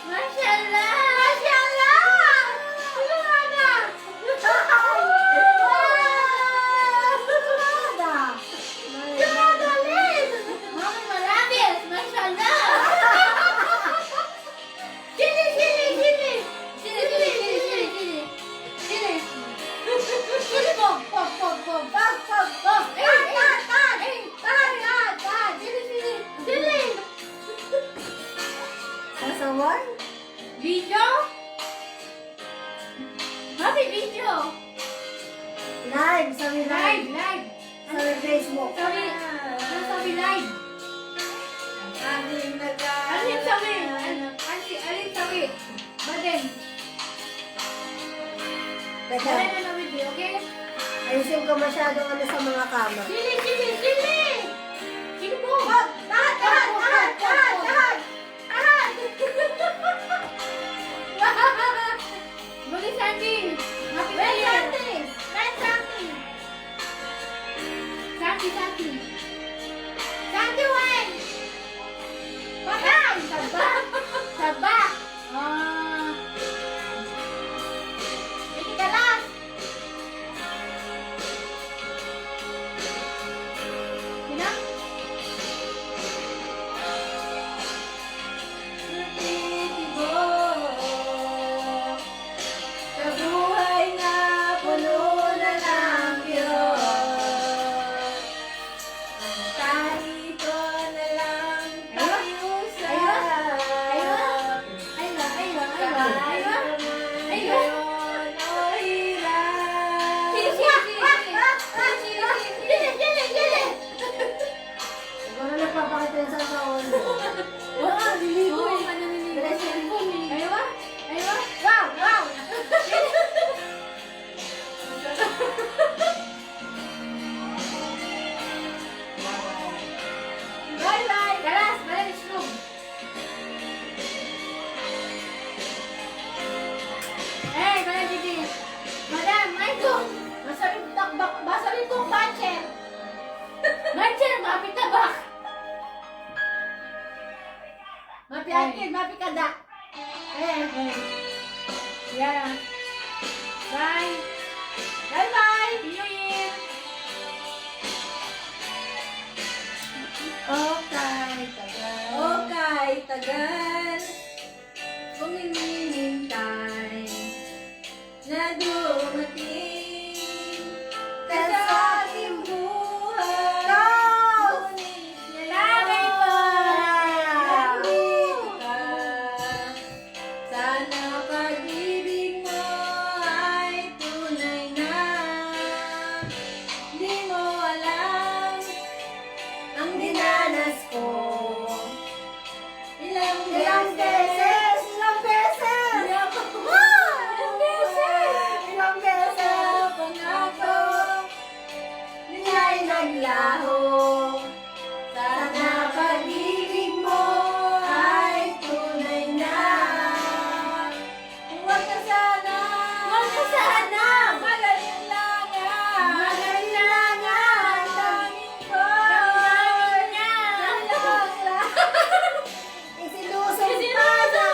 Speaker 1: Mashallah! Mashallah! Silumana! Silumana ulit! Mami malapit! Mashallah! Chili! Chili! Chili! Chili! Chili! Chili! Chili! Chili! Pog! Pog! Pog! Pog! Pog! Pog! Pog! Chili! Chili! Chili!
Speaker 2: Sasawan?
Speaker 1: Video? Mami, video!
Speaker 2: Live. Sabi
Speaker 1: Live!
Speaker 2: live.
Speaker 1: Live!
Speaker 2: Sabi Facebook.
Speaker 1: Sabi, ano sabi live?
Speaker 5: Aking
Speaker 1: Alin sabi? Alin sabi? Baden.
Speaker 2: Teka.
Speaker 1: Baden na video, okay?
Speaker 2: Ayusin ko masyadong ano sa mga kama.
Speaker 1: Sili! Sili! Sili! Sili po!
Speaker 2: Tahan! Tahan! Tahan! Tahan! Tahan!
Speaker 1: Buli Sandy! Happy New Year! Red Sandy! Sandy! Sandy! Sandy Wayne! Patay! Saba! Saba! Iki kalas! Sino?
Speaker 5: sa buhay na puno na ng Diyos. Ang tayo ko na lang tayo sa
Speaker 1: Ayun! Marcel! Marcel, mapit ka ba?
Speaker 5: Mapiakid, mapikada.
Speaker 1: Yeah. Bye!
Speaker 5: Bye-bye!
Speaker 1: See you in!
Speaker 2: Okay, tagal.
Speaker 5: Okay, tagal. Kung hinihintay na dumating ka sa aking buhay. Ngunit
Speaker 1: Tagay pa!
Speaker 5: nandito ka. Sana pag-ibig mo ay tunay na. Di mo alam ang dinanas ko. Ilang beses.
Speaker 2: Ilang beses! Ilang beses!
Speaker 5: Pangako nila'y naglaho. Sana pag-ibig mo ay tunay na. Huwag ka sana magaling lang yan.
Speaker 2: Magaling lang yan.
Speaker 5: Ang tanging ko lang lang.
Speaker 2: Isilusong pa na.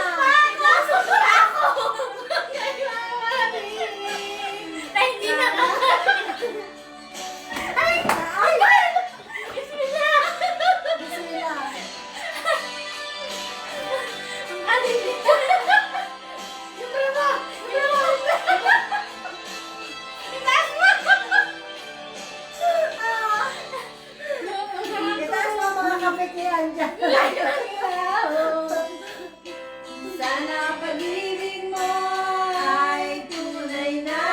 Speaker 1: Na hindi na ka!
Speaker 2: Ay!
Speaker 1: Bismillah!
Speaker 2: Bismillah.
Speaker 1: Ang aling dito!
Speaker 2: Siyempre mo!
Speaker 1: Itaas mo!
Speaker 2: Itaas mo mga kapikihan dyan.
Speaker 5: Sana pag-ibig mo ay tunay na.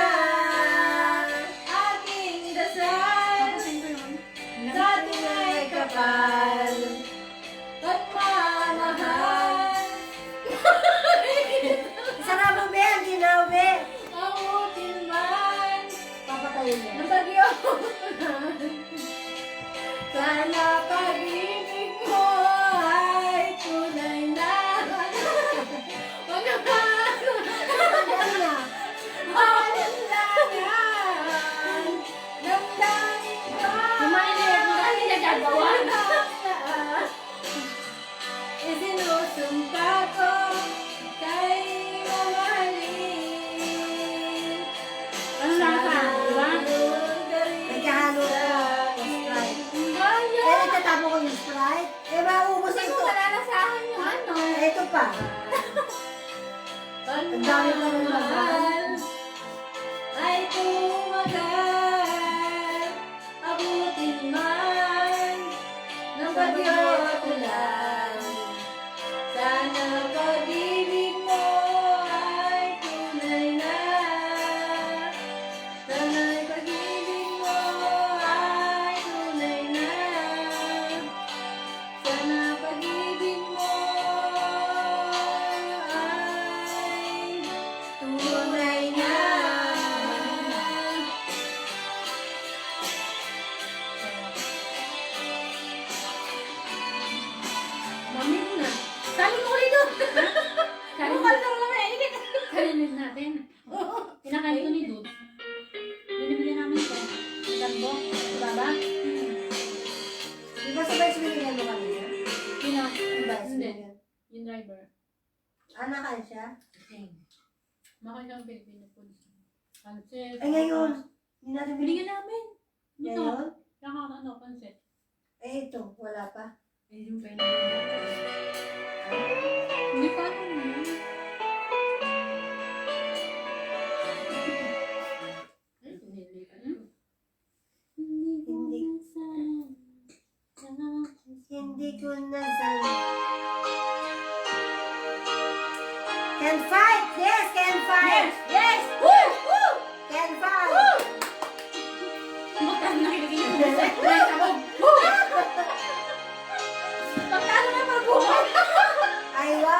Speaker 5: Aking dasal sa tunay kapal pagmamahal.
Speaker 2: Sarap mo ba yan, ginawi?
Speaker 5: Abutin man
Speaker 2: Papatayin niya.
Speaker 5: ng bagyo. Sana pag-ibig mo ay tunay na.
Speaker 2: Ano na?
Speaker 5: Alinlangan ng langit ko.
Speaker 1: Lumainit, dahil nagagawa.
Speaker 5: Isinusumpa ko kay mamahalin.
Speaker 1: Ano lasa? Diba?
Speaker 2: Nagkahalo ko. Sprite.
Speaker 5: Kaya
Speaker 2: Eh, itatapo ko yung Sprite. Eh, maubos
Speaker 1: Hindi
Speaker 2: ito.
Speaker 1: ko malalasahan yung ano.
Speaker 2: Eh, ito pa. Ang dami pa ng
Speaker 5: pagmamahal ay tumagal. Abutin man ng bagyo at ulan. Sana pag-ibig mo ay tunay na. Sana pag-ibig mo ay tunay na. Sana pag-ibig mo ay tunay na.
Speaker 1: Mamit na.
Speaker 5: Sabi mo ulit doon.
Speaker 1: Kalimut Kalimut natin. Kinakain ko ni Dude. Binibili namin ito. Dambo. Baba.
Speaker 2: Di ba sabay sumilingan mo kanina?
Speaker 1: Sino?
Speaker 2: Diba,
Speaker 1: Hindi.
Speaker 2: sumilingan.
Speaker 1: Yung driver.
Speaker 2: Nakain siya?
Speaker 1: Makain ng Filipino food. Pancit.
Speaker 2: Eh, ngayon. Hindi natin
Speaker 1: Binigyan namin. Ito.
Speaker 2: Ngayon?
Speaker 1: Ano, pancit.
Speaker 2: Eh, ito. Wala pa.
Speaker 1: Eh, yung pwede. Hindi pa ano yun.
Speaker 2: Hindi ko na Can fight! Yes, can fight!
Speaker 5: Yes! Woo! Woo!
Speaker 2: Can fight!
Speaker 1: Magkano nakikinig ko sa right ako.
Speaker 5: Pagkano na magbuhat?
Speaker 2: Aywa!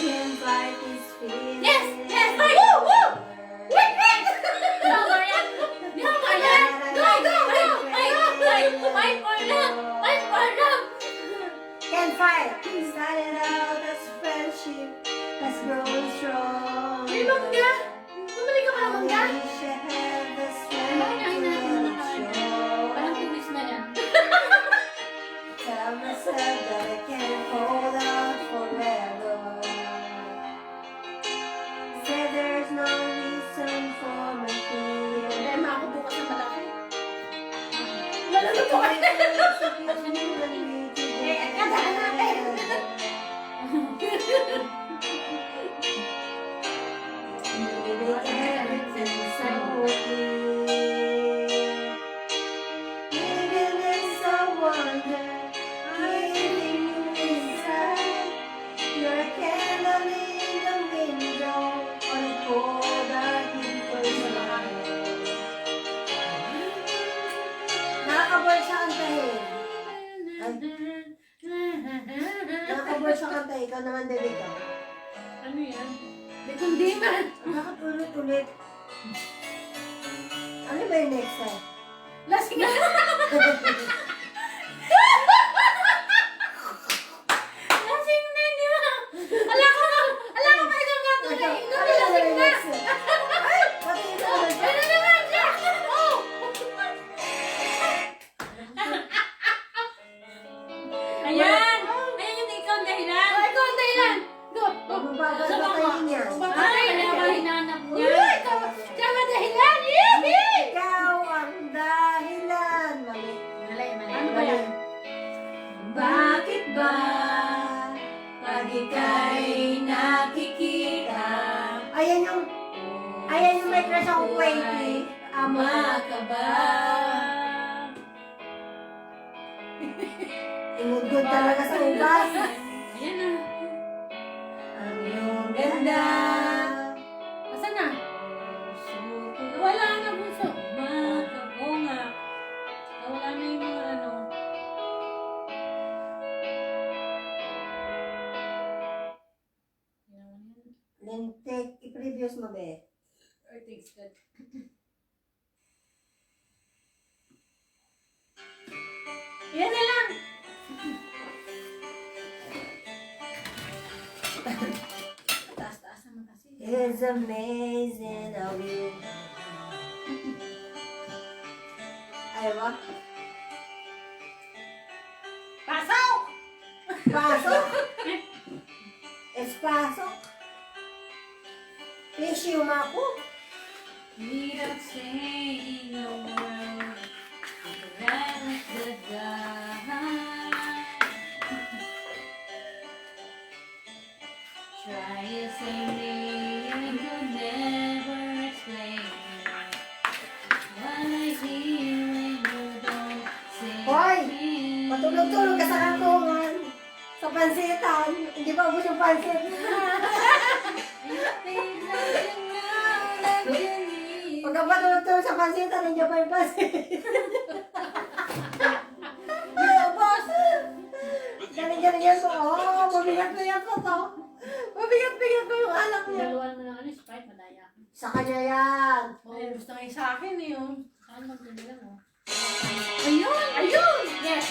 Speaker 2: Can fight is feeling.
Speaker 1: Yes! Yes! Fight! Woo! Woo! Wait! Wait! Tama yan! Tama yan! Go! Go! Go! Fight! Fight for love! Fight for love!
Speaker 2: Can fight! Started out as friendship has grown strong.
Speaker 1: May mangga! Bumalik ka pa ng mangga?
Speaker 2: We should have the strength Nakakaboy sa kantahin. Nakakaboy sa kanta. Ikaw naman din ikaw.
Speaker 1: Ano yan? Di kundi man.
Speaker 2: Bakit ulit-ulit? Ano ba yung next time?
Speaker 1: Lasing na. Lasing na, di ba? Ala ko pa isang matuloy. Lasing na.
Speaker 2: Ay! Pati ito ulit.
Speaker 1: Ano naman siya? Oh! Ayan! Ayan yung ikaw ang dahilan. Oh, ikaw ang dahilan. Go! Go!
Speaker 2: Mabagal
Speaker 1: Sa
Speaker 2: ba
Speaker 1: bako.
Speaker 2: kayo niya?
Speaker 1: Ay, kaya ba hinanap niya? Ikaw ang dahilan. Yee!
Speaker 2: Ikaw ang dahilan. Mali.
Speaker 1: Ano ba yan? Bakit ba pag ika'y nakikita?
Speaker 2: Ayan yung may crush ako Quaky.
Speaker 1: Ama ka ba?
Speaker 2: Ingudgod talaga sa ubas.
Speaker 1: Ayan na.
Speaker 2: Ang iyong ganda.
Speaker 1: Asan na? Wala na bunso. Oo nga. Wala na yung mga ano.
Speaker 2: Lintik, i-previous mo be.
Speaker 1: Or takes good. Yan na lang. Taas-taas naman kasi.
Speaker 2: It's amazing how you... Ay ba?
Speaker 1: Pasok!
Speaker 2: Pasok! Espasok! Please yung ako.
Speaker 1: Without saying a word, right with the dark. Try to say me, you could never explain what I hear when you don't say
Speaker 2: Hoy!
Speaker 1: me.
Speaker 2: Matulog-tulog ka sa kantungan. Sa pansitan. Hindi pa ubus yung pansit. Pagka matulog-tulog sa pansitan, nandiyan pa yung pansit. Boss! Galing-galing ko. Oh, mabigat-bigat ko to. Mabigat-bigat ko yung anak niya.
Speaker 1: Dalawan mo ng ano, Sprite, madaya.
Speaker 2: Sa kanya yan.
Speaker 1: Ay, gusto nga yung sa akin eh, oh. Saan magbibilang, oh. Ayun! Ayun! Yes!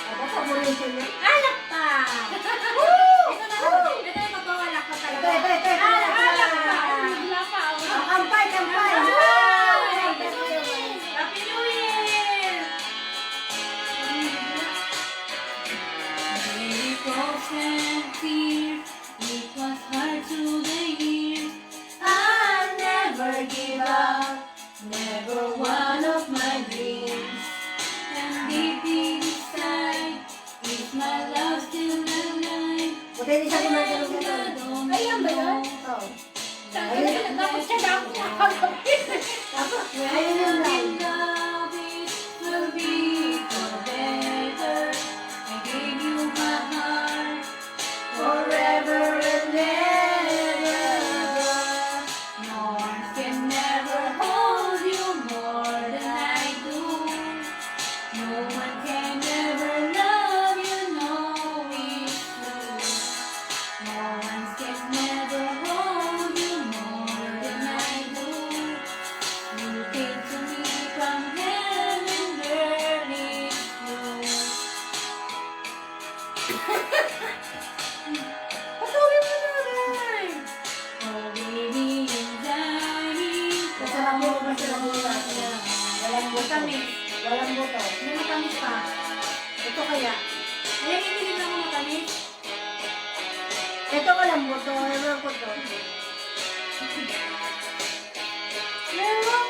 Speaker 2: Ako, paborito niya.
Speaker 1: Alak pa! Ito na lang. Ito yung magpawalak pa talaga.
Speaker 2: Ito.
Speaker 1: Alak pa! Bigla pa, oh.
Speaker 2: Kampay!
Speaker 1: Happy New Year! Miracles and tears, it was hard to hear. I'll never give up, never one of my dreams. And deep inside, is my love still alive?
Speaker 2: Buti hindi siya gumagano.
Speaker 1: Ayan ba yan?
Speaker 2: Oo.
Speaker 1: Tapos siya na ako nakakapit.
Speaker 2: Tapos, ayun yung line.
Speaker 1: Love it will be for better. I gave you my heart forever and ever. No one can never hold you more than I do. No one can ever love you, know it's true. No one can never hold you more than I do. You came to me from heaven, girl, it's true. Patuloy mo naman! Oh, baby, I'm dying for
Speaker 2: Masarap mo, masarap mo. Walang buto.
Speaker 1: Matamis.
Speaker 2: Walang buto.
Speaker 1: May matamis pa.
Speaker 2: Ito kaya.
Speaker 1: Ayan, hindi rin ako matamis.
Speaker 2: Ito walang buto. Walang buto.
Speaker 1: Meron.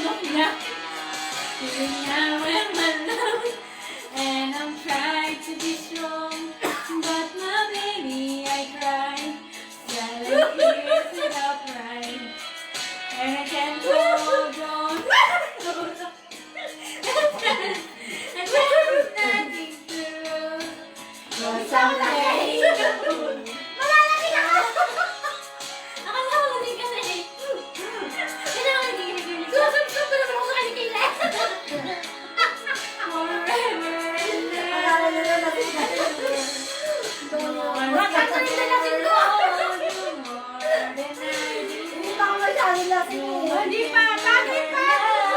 Speaker 1: now. Feeling now I'm alone. And I'm trying to be strong. But my baby, I cry. Silent tears without crying. And I can't hold on. And there's nothing to lose.
Speaker 2: Cause I'm like,
Speaker 1: Malalamig ako! Nakalalamig ka na eh. Kailangan nagigilig ka. Susubsub ko naman ako sa kanya kailan. Forever and
Speaker 2: akala nyo na natin
Speaker 1: Magkakaroon na natin ko.
Speaker 2: Hindi pa ako masyadong lasing eh.
Speaker 1: Hindi pa. Bakit pa?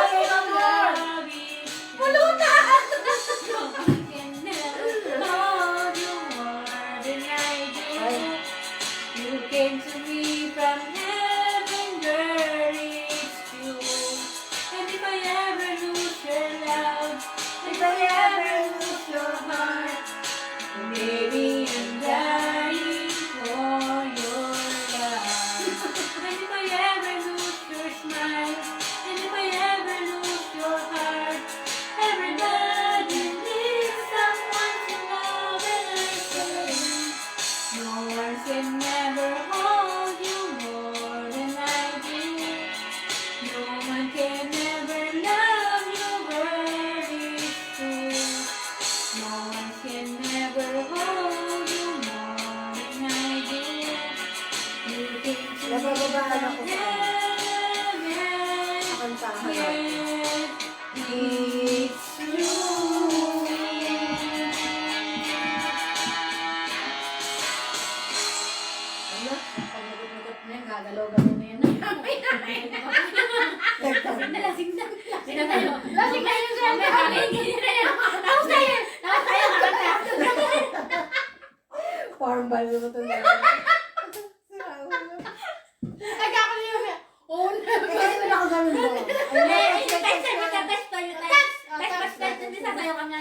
Speaker 2: Okay, mamor.
Speaker 1: Pulutan! Hold you more than I do. You came to me from heaven, girl, it's true. And if I ever lose your love, if I ever lose your heart, maybe I'm dying for your love. And if I ever lose your smile, and if I ever lose your heart, everybody needs someone to love, and I say, no one can never hold you more than I do. No one can ever love you, girl, it's true. No one can never hold you more than I do. You came to me
Speaker 2: Nabababaan
Speaker 1: from
Speaker 2: ako sa
Speaker 1: heaven,
Speaker 2: kantahan.
Speaker 1: yeah, it's true.
Speaker 5: Ano? Pag nagutot na yan, gagalaw-galaw na yan.
Speaker 1: Lasing na, lasing na. Lasing na tayo. Lasing na yun sa amin. Tapos tayo. Tapos tayo.
Speaker 2: Farm ball mo ito na.
Speaker 1: Nagkakaliw na. Oo na.
Speaker 2: Kasi wala ako ganun mo.
Speaker 1: Test tayo. Test. Hindi sasayo kami na.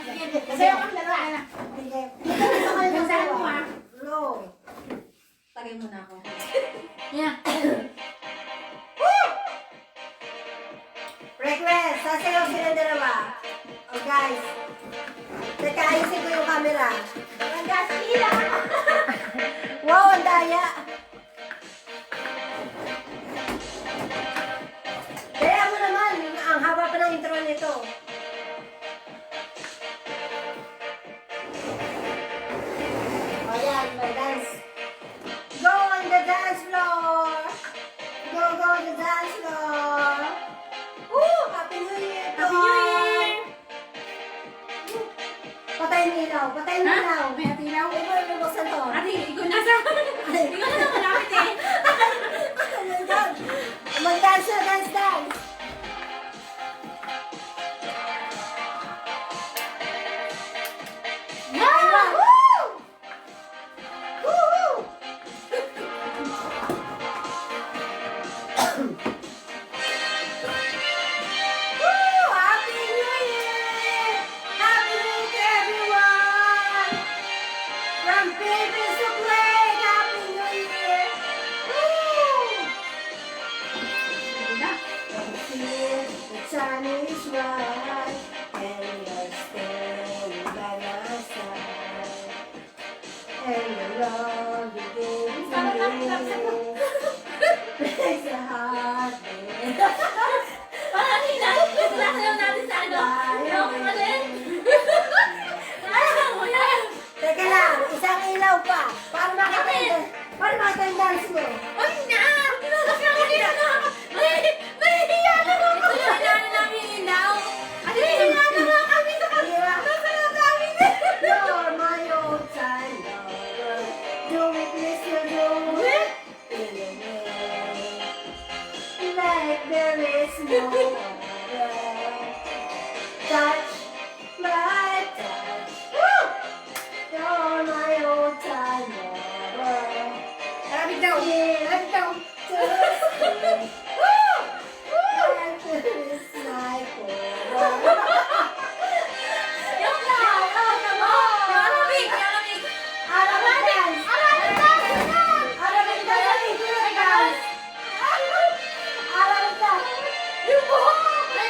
Speaker 1: Sasayo kami na.
Speaker 2: Sige. Ito kayo ng dalawa. Row.
Speaker 5: Tagay muna ako.
Speaker 1: Yeah.
Speaker 2: Request, sasayaw sila dalawa. Oh guys, teka, ayusin ko yung camera.
Speaker 1: Ang gasila.
Speaker 2: Wow, ang daya. Kaya mo naman, ang haba pa ng intro nito. O yan, may dance. Go on the dance floor. Go on the dance floor. Woo! Happy New Year to
Speaker 1: Happy New
Speaker 2: all.
Speaker 1: Year.
Speaker 2: Patay mo ilaw, patay mo
Speaker 1: Ha?
Speaker 2: ilaw.
Speaker 1: May atilaw?
Speaker 2: Ikaw yung buksan to.
Speaker 1: Ate, ikaw nasa. Ikaw na malapit eh.
Speaker 2: Oh my God! Mag-dance na, dance, dance!
Speaker 1: Yeah!
Speaker 2: Woo! Woo! Woo! Happy New Year! Happy New Year to everyone! From Philippines to Kuwait, Happy New Year! Woo! Here, the sun is bright, and you're standing by my side. And the love you gave to me makes a heart beat.
Speaker 1: Parang sasayaw natin sa ano? Yung alin? Ayaw mo yan.
Speaker 2: Teka lang, isang ilaw pa. Para makita yung dance mo.
Speaker 1: Ay na! Kasi ako dito na! Mahihiya na ako! Ito yung inaano namin yung ilaw. Ate, mahihiya na nga kami sa nasayaw namin.
Speaker 2: You're my old time lover. Do it, Mr. Do it. In a way, like there is no other. Touch my touch. Woo! You're my old time lover.
Speaker 1: Maraming daw.
Speaker 2: Maraming daw. Woo! Like there is my forever.
Speaker 1: Yung lahat! Malamig! Malamig!
Speaker 2: Arabic dance! Arabic dance! Arabic dance! Arabic dance! Yung buhok!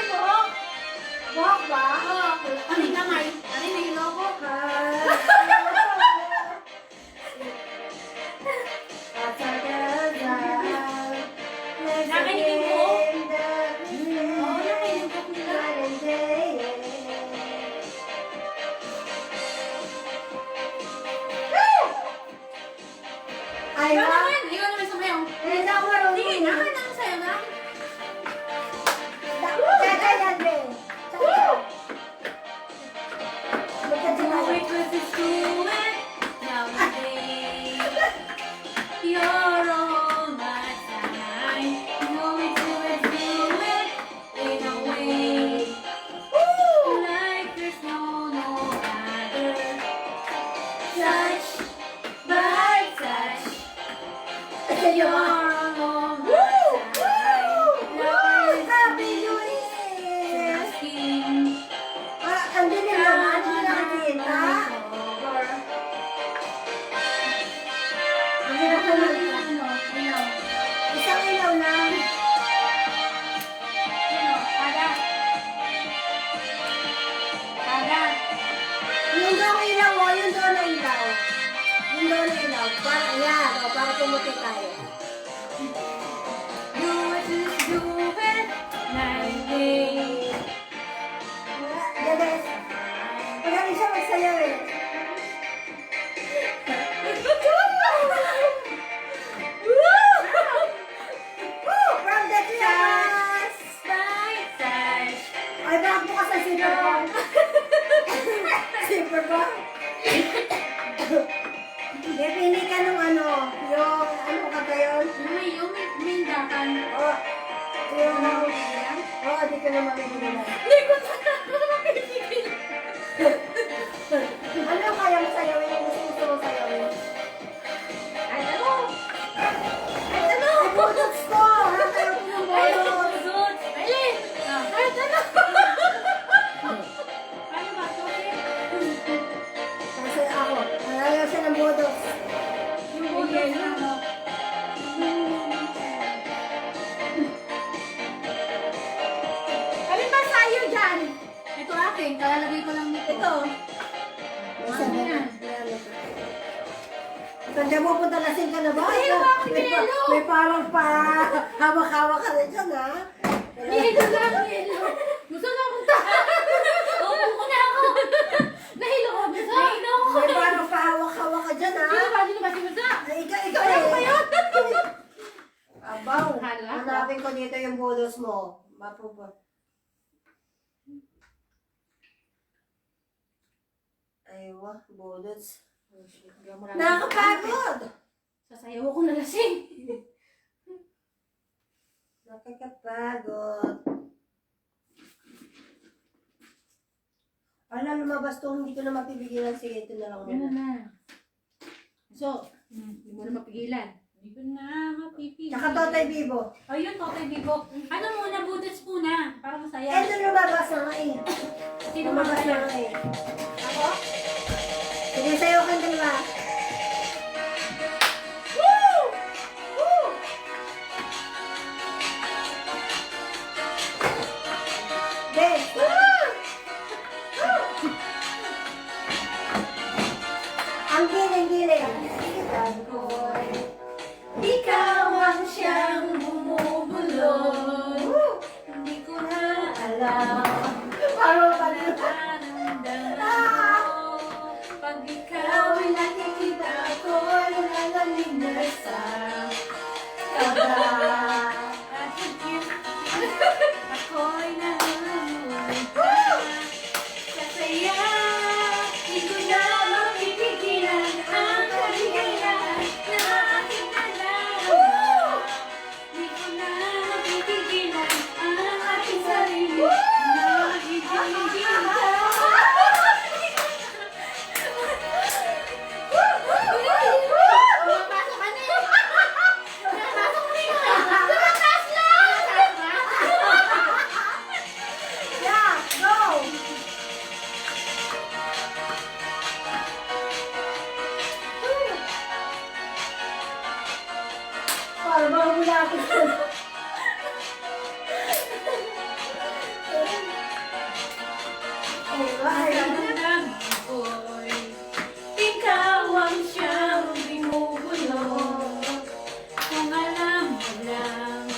Speaker 1: Nakakainig mo?
Speaker 2: in the
Speaker 1: Oo, nakainig ko nila.
Speaker 2: Ay,
Speaker 1: Ikaw
Speaker 2: wa.
Speaker 1: naman, ikaw naman sumayaw.
Speaker 2: Hindi ako marunong.
Speaker 1: Sige, naman ang sayo na.
Speaker 2: Tsaka yan, be. Tsaka. Magkadima.
Speaker 1: Do it with this do it. Nowadays, you're all my time. Do it, do it, do it. In a way, like there's no other. Touch by touch. You're all my time. Love
Speaker 2: Happy
Speaker 1: is
Speaker 2: New Year!
Speaker 1: asking.
Speaker 2: Ang dilim naman, hindi nakikita. Ang hirap naman. Isang ilaw lang. Yung daw ilaw mo, yung daw na ilaw. Yung daw na ilaw. Para, yan, o, para pumuti tayo. Ganes, magaling siya magsayaw eh. Woo! From the class! Ay, bakit bukas ang zipper ko? Zipper ko? Pili ka nung ano, yung ano ka ba yun? Oo, di ko na mamimigilan. Ano kaya mo sayawin yung gusto mo sayawin? Ay, budots ko! Hatayo ko ng budots! Kasi ako, ayaw siya ng budots.
Speaker 5: Alin ba sa'yo dyan?
Speaker 1: Ito akin, kalalagay ko lang nito.
Speaker 5: Ito.
Speaker 2: Isa na yan. Saan ka pupunta? Lasing ka na ba?
Speaker 5: Ay, bakit yelo?
Speaker 2: May parang pa hawak-hawak ka rin dyan, ha?
Speaker 5: Nahilo lang, nahilo. Gusto na akong
Speaker 1: Upo ko na ako.
Speaker 5: Nahilo ko, gusto.
Speaker 2: May parang pa hawak-hawak ka dyan, ha?
Speaker 5: Sino ba si Musa?
Speaker 2: Ay, ikaw
Speaker 5: Ano ba
Speaker 2: eh.
Speaker 5: yun?
Speaker 2: Abaw,
Speaker 5: Hala.
Speaker 2: hanapin ko dito yung budos mo. Mapupo. Aywa, budos. Nakakapagod!
Speaker 5: Sasayaw ako na lasing.
Speaker 2: Nakakapagod. Alam, lumabas to, hindi ko na mapipigilan. Sige, ito na lang
Speaker 5: Yan
Speaker 2: muna.
Speaker 5: na. So, hindi mo na mapigilan.
Speaker 1: Hindi ko na mapipili.
Speaker 2: Tsaka Totay Bibo.
Speaker 1: Ayun, Totoy Bibo. Ano muna, budots muna. Para masaya.
Speaker 2: Eh, doon lumabas na nga eh.
Speaker 1: Sino
Speaker 2: Lumabas na
Speaker 1: masaya?
Speaker 2: nga eh.
Speaker 1: Ako?
Speaker 2: Sige, sa'yo kang dalawa. Ben! Ang giling-giling.
Speaker 1: Ikaw ang siyang bumubulong. Hindi ko na alam.
Speaker 2: Parang pala.
Speaker 1: Anong damdamin ko. Pag ikaw ay nakikita.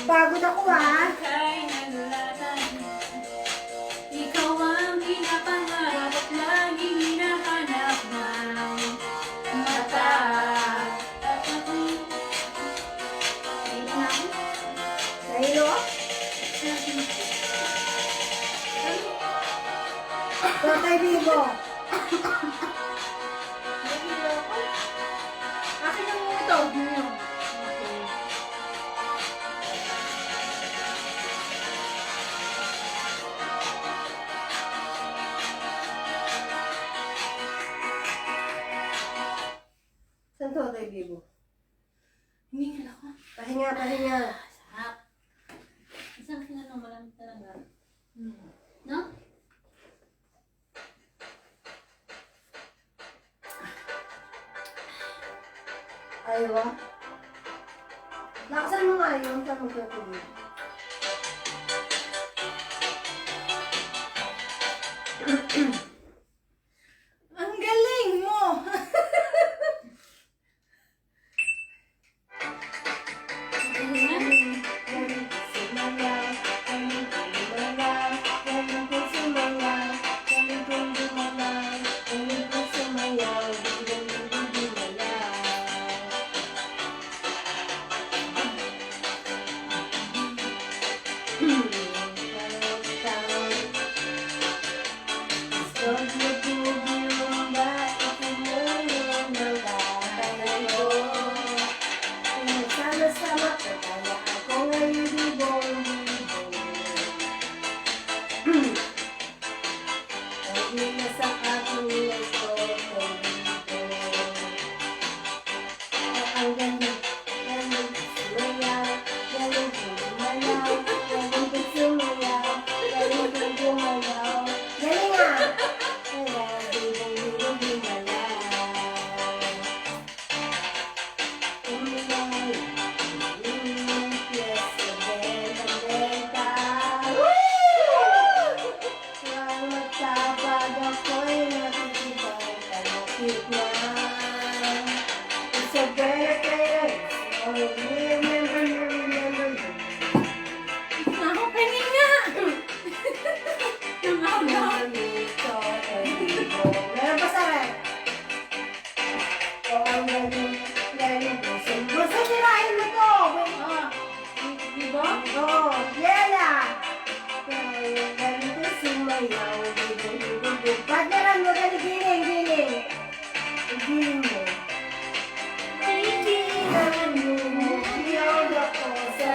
Speaker 2: Pagod ako ha.
Speaker 1: Kay nagulatan. Ikaw ang pinapangarap at laging hinahanap ng mata. At ako,
Speaker 2: Nahilo? Tatay Bibo.
Speaker 5: Akin yung ito.
Speaker 2: Saan to, Tatay Bibo?
Speaker 1: Humingal ako.
Speaker 2: Pahinga, pahinga.
Speaker 1: Sarap. Isang kinanong malamig talaga. No?
Speaker 2: Ayaw ah. Lakasan mo nga yun sa magkatuloy.
Speaker 5: Ang galing mo!
Speaker 2: Sama-sama ko kaya ako ngayon bibong-bibong. Hindi na sa katulad ko, ang ganda, galing sumayaw, galing gumalaw, galing sumayaw, galing gumalaw. Galing ah! Kaya bibong-bibong gumalaw.
Speaker 5: Ako pahinga!
Speaker 2: Meron pa sa rin? O ang galing puso. Basta sirahin mo to!
Speaker 5: Di ba?
Speaker 2: Oo, Yela! Galing ko sumayaw, bibong-bibong. Partneran mo, dali, giling. Giling mo. Kaibigan mo, biyog ako sa...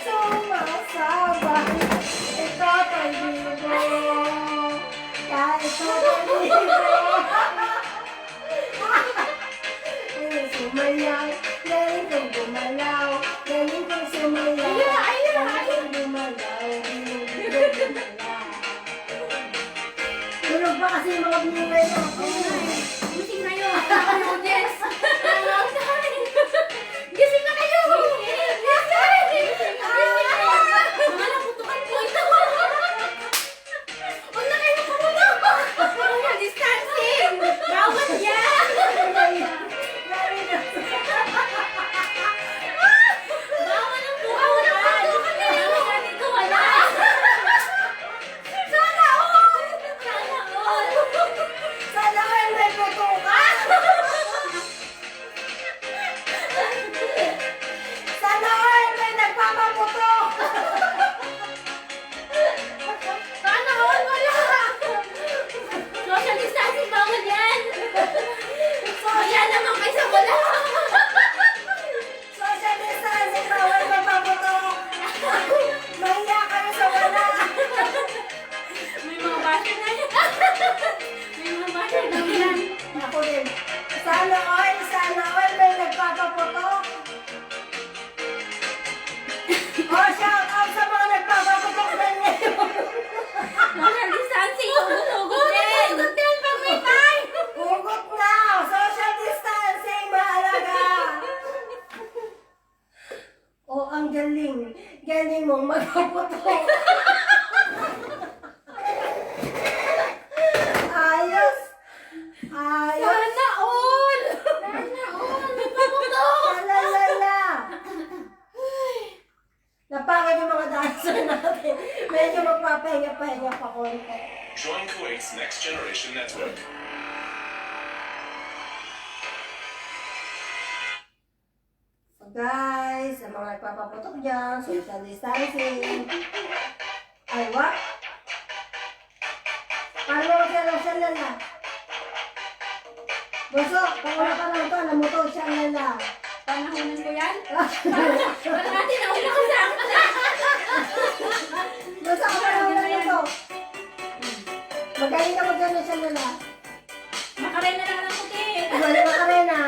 Speaker 2: Sumasabay, ito tayo. Kahit ito tayo. Sumayaw, galing kong gumalaw, galing kong sumayaw, galing kong gumalaw, gumalaw. Tulog pa kasi yung mga binigay mo.
Speaker 5: Gising na yun! Ako Jess! Gising na kayo! Mga naputukan po ito! Huwag na kayo pumunta! Social distancing! Bawal yan! Bawal ang putukan! Bawal dito wala! Sana all! Sana all!
Speaker 2: Sana kayo may putukan! Sana kayo may nagpapaputok!
Speaker 5: Sana all! Wala! Social distancing, bawal yan! Kaya naman kayo sa wala!
Speaker 2: Social distancing, bawal magpaputok! Mahiya kayo sa wala!
Speaker 5: May mga basher na yan! May mga basher na yan!
Speaker 2: Ako din. Sana all may nagpapaputok! Oh, shout out sa mga nagpapaputok na niyo!
Speaker 5: Social distancing, hugot-hugot din! Hugot din pag may time!
Speaker 2: Hugot na! Social distancing, mahalaga! Oh, ang galing. Galing mong magpaputok. Ayos. Ayos.
Speaker 5: Sana all!
Speaker 2: magpapahinga pa konti.
Speaker 6: Join Kuwait's Next Generation Network.
Speaker 2: So guys, sa mga nagpapaputok dyan, social distancing. Ay, what? Paano mo siya lang siya lala? Buso, kung wala pa lang ito, alam mo to, siya lala.
Speaker 1: Panahonan ko yan? Wala natin, nauna ka sa akin.
Speaker 2: Buso, kung wala mo lang ito. Magaling ako dyan na siya lala.
Speaker 1: Makarena lang ng puti.
Speaker 2: Wala makarena.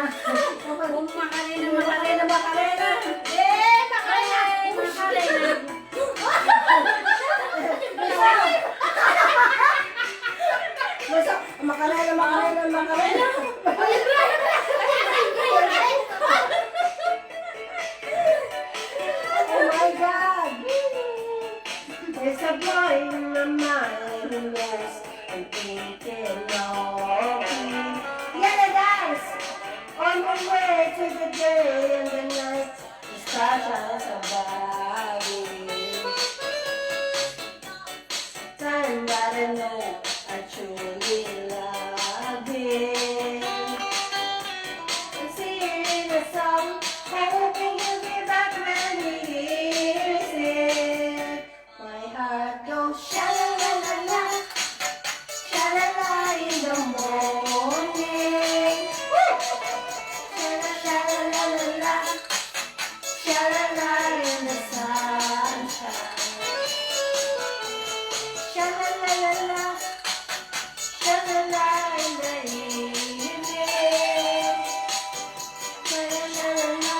Speaker 1: Kung makarena,
Speaker 2: Makarena, makarena.
Speaker 1: Eh, makarena. Makarena.
Speaker 2: Buso, makarena, makarena, makarena. Oh my God! There's a boy in my mind who knows I'm thinking of you. Yellow dance! On my way to the day and the night, the stars shine so brightly. Time that I know I truly love him. I see it in the song, hoping he'll be back when he hears it. My heart goes sha-la-la-la-la, sha-la-la in the morning. Woo! Sha-la-la-la-la-la, sha-la-la in the sunshine. Sha-la-la-la-la, sha-la-la in the evening. Sha-la-la-la-la,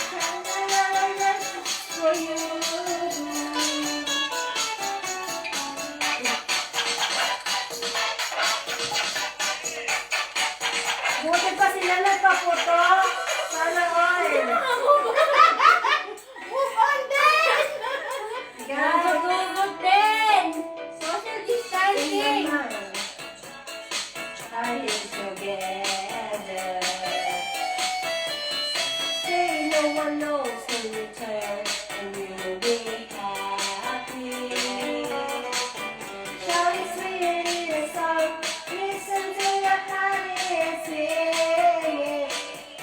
Speaker 2: sha-la-la-la-la for you. Buti pa sila nagpaputo. Sana all.
Speaker 1: Move on din!
Speaker 2: Guys.
Speaker 1: Nagugod din! Social distancing!
Speaker 2: Are together? Say no one knows when you turn and you'll be happy. Shout it sweet in a song, listen to your honey sing.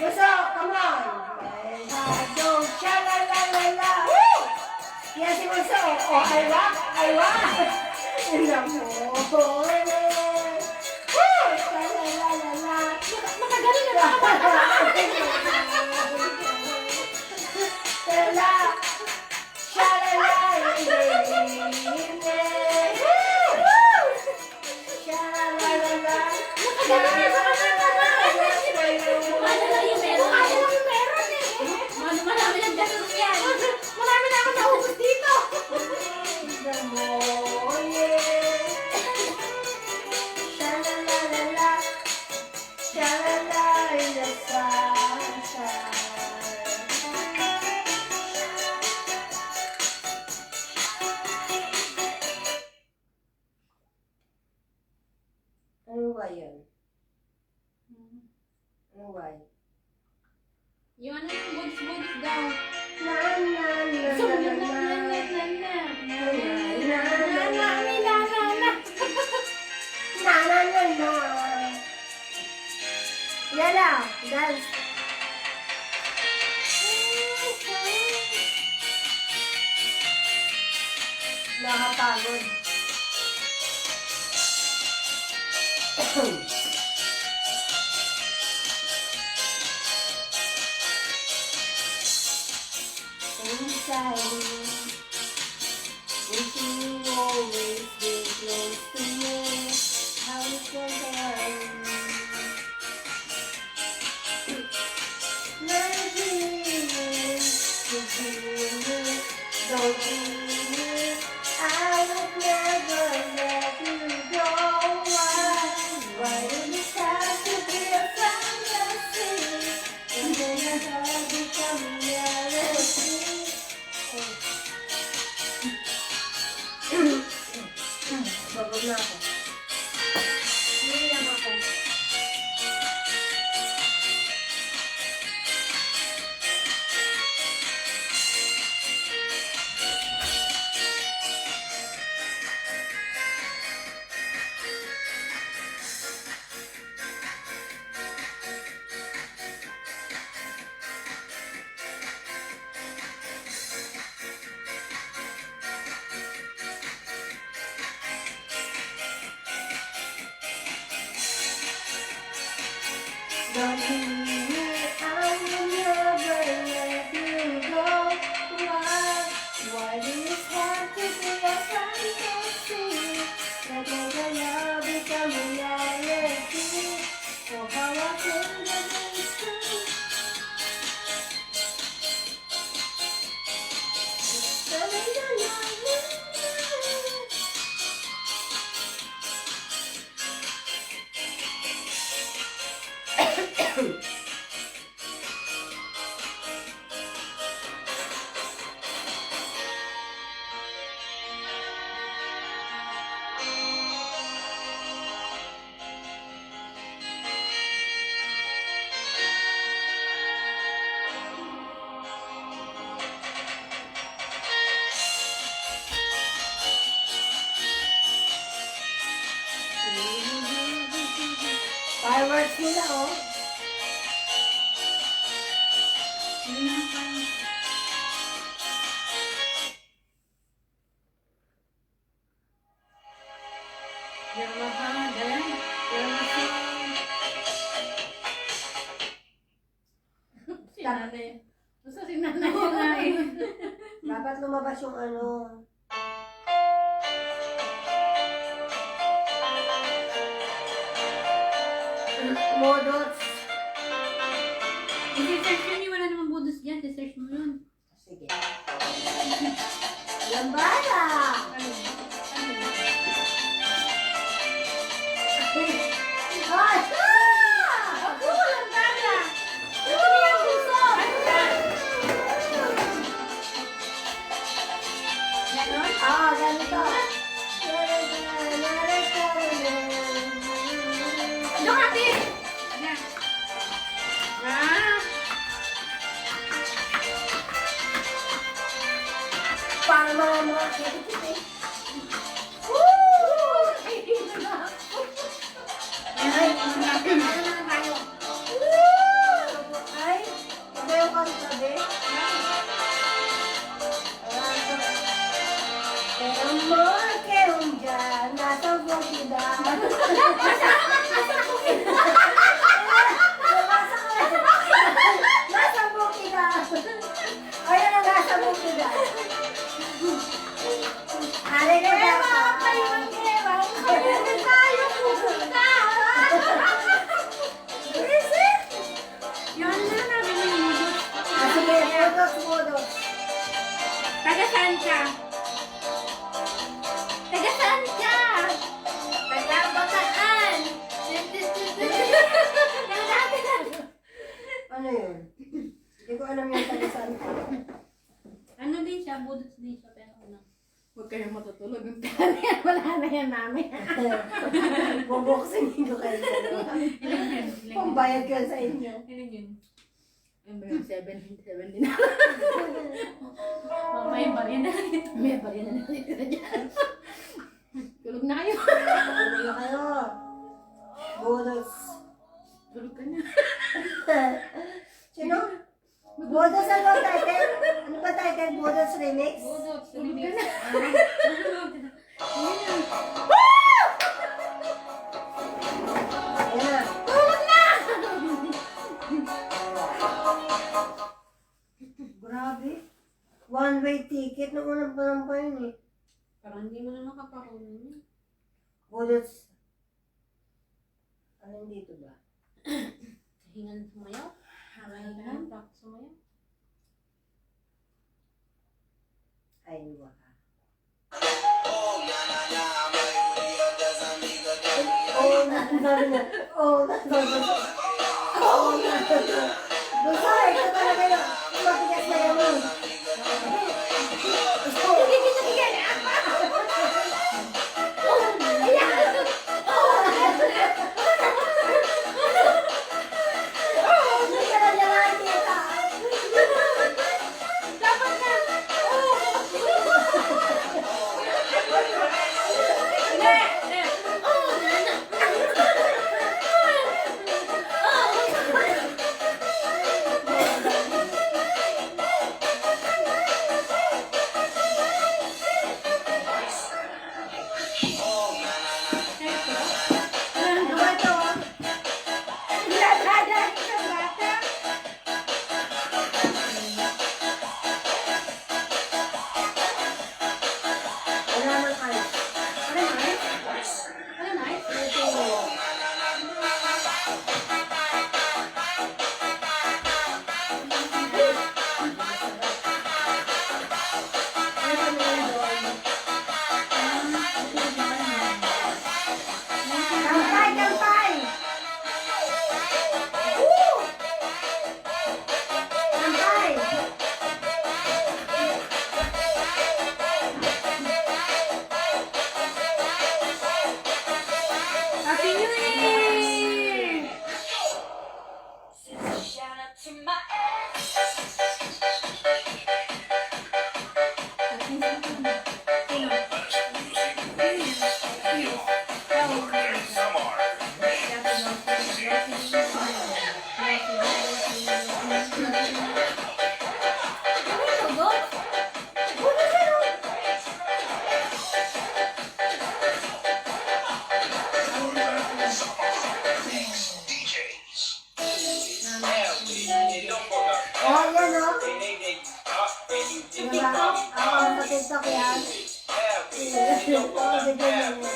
Speaker 2: What's up? Come on! My heart goes sha-la-la-la-la. Woo! Yes, it was so. Oh, I rock. In the morning. Woo! Sha-la-la-la-la.
Speaker 1: Makagaling na ako!
Speaker 2: Sha-la. Sha-la-la in the evening. Woo! Sha-la-la-la-la.
Speaker 1: Ano lang yung meron? Ano lang yung meron eh? Marami lang ganun yan. Marami na ako naubos dito.
Speaker 2: In the morning. Sha-la-la-la-la. Sha-la-la in the sunshine. Ano ba yun? Ano ba yun?
Speaker 1: Yung ano yung buds-buds daw.
Speaker 2: Na na na
Speaker 1: So,
Speaker 2: na
Speaker 1: na
Speaker 2: na
Speaker 1: na na na na na.
Speaker 2: na
Speaker 1: Na na na na na.
Speaker 2: na na na. Yala, dance. Nakapagod. Inside me, wishing you always be close to me. How is the time? My dreams to be with, don't leave me. I would never let you go. Why did it have to be a fantasy? And then I had become reality. Babag na ako. Hindi lang ako. Don't leave me, I will never let you go. Why do you have to be a fantasy? Let the love become reality. Oh, how I feel that it's true. Fireworks nila, oh.
Speaker 1: You're my father. You're my son. Si nanay. Gusto si nanay yun na eh.
Speaker 2: Dapat lumabas yung ano. Modots.
Speaker 1: I-search yun, wala namang bonus dyan. I-search mo yun.
Speaker 2: Sige. Lambada! Ay!
Speaker 1: Ako, walang dada! Ito na yung gusto! Ganon?
Speaker 2: Ah, ganito.
Speaker 1: Ano kati? Ayan. Ah!
Speaker 2: Para mga kiti-kiti.
Speaker 1: Ay, ano na tayo?
Speaker 2: Ay, iba yung kantabi. Amor que un día nasa bukida. Nasa bukida. Ayan ang nasa bukida. Ari ka
Speaker 1: Yun na namin yung mudos.
Speaker 2: Sige, modos.
Speaker 1: Taga saan ka? Taga saan ka? Taga Bataan.
Speaker 2: Ano yun? Hindi ko alam yung taga-saan ko.
Speaker 1: Ano din siya? Budots din siya. Pero ano? Huwag kayong matutulog yung pera yan. Wala na yan namin.
Speaker 2: Buboksingin ko kayo.
Speaker 1: Ilan yun?
Speaker 2: Pambayad ko sa inyo.
Speaker 1: Ilan yun? Yung ba yung 7 din na. May barya na. May barya na nakitira dyan. Tulog na kayo.
Speaker 2: Ano kayo? Bodos.
Speaker 1: Tulog ka na.
Speaker 2: Sino? Bodos ano title? Ano ba title? Bodos Remix?
Speaker 1: Budots. Tulog ka na.
Speaker 2: Ayan na. Grabe. One-way ticket. Nung unang parang pa yun eh.
Speaker 1: Parang hindi mo na makapakunan yun.
Speaker 2: Bodos. Anong dito ba?
Speaker 1: Hingan sumayaw? Hingan practice sumayaw?
Speaker 2: Ay, waka. Oh, Busay, ito talaga yun. Matigas na yun. Oh, yan o. Diba? Ako sa TikTok yan. Oh, bigyan mo.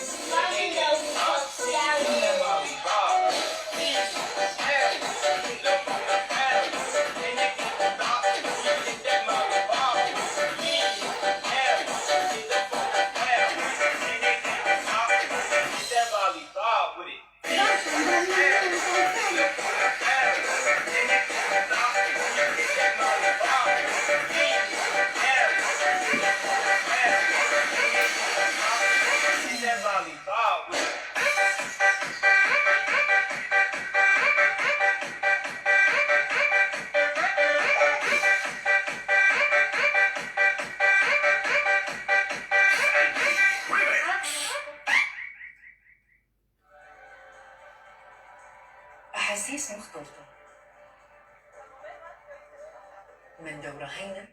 Speaker 7: أحاسيس مختلطة من دورهين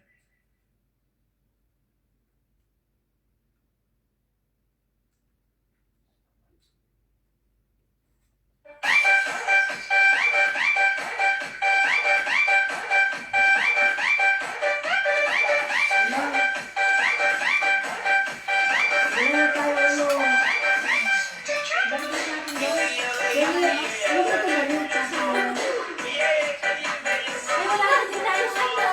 Speaker 2: Wala tayo ano. Ano ba ito balita sa
Speaker 1: Ay, wala kasi tayo sa'yo.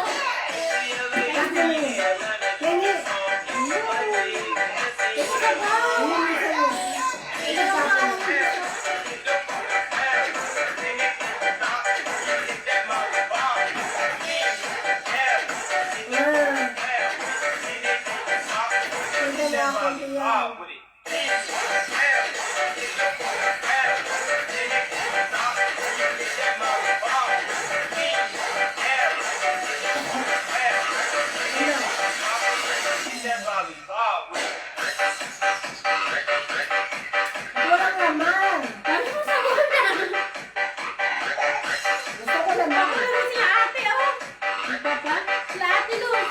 Speaker 2: Walang laman.
Speaker 1: Dami mo sa na.
Speaker 2: Gusto ko lang
Speaker 1: Baka naman sila ate, oh. Papa? Sila ate, Luz.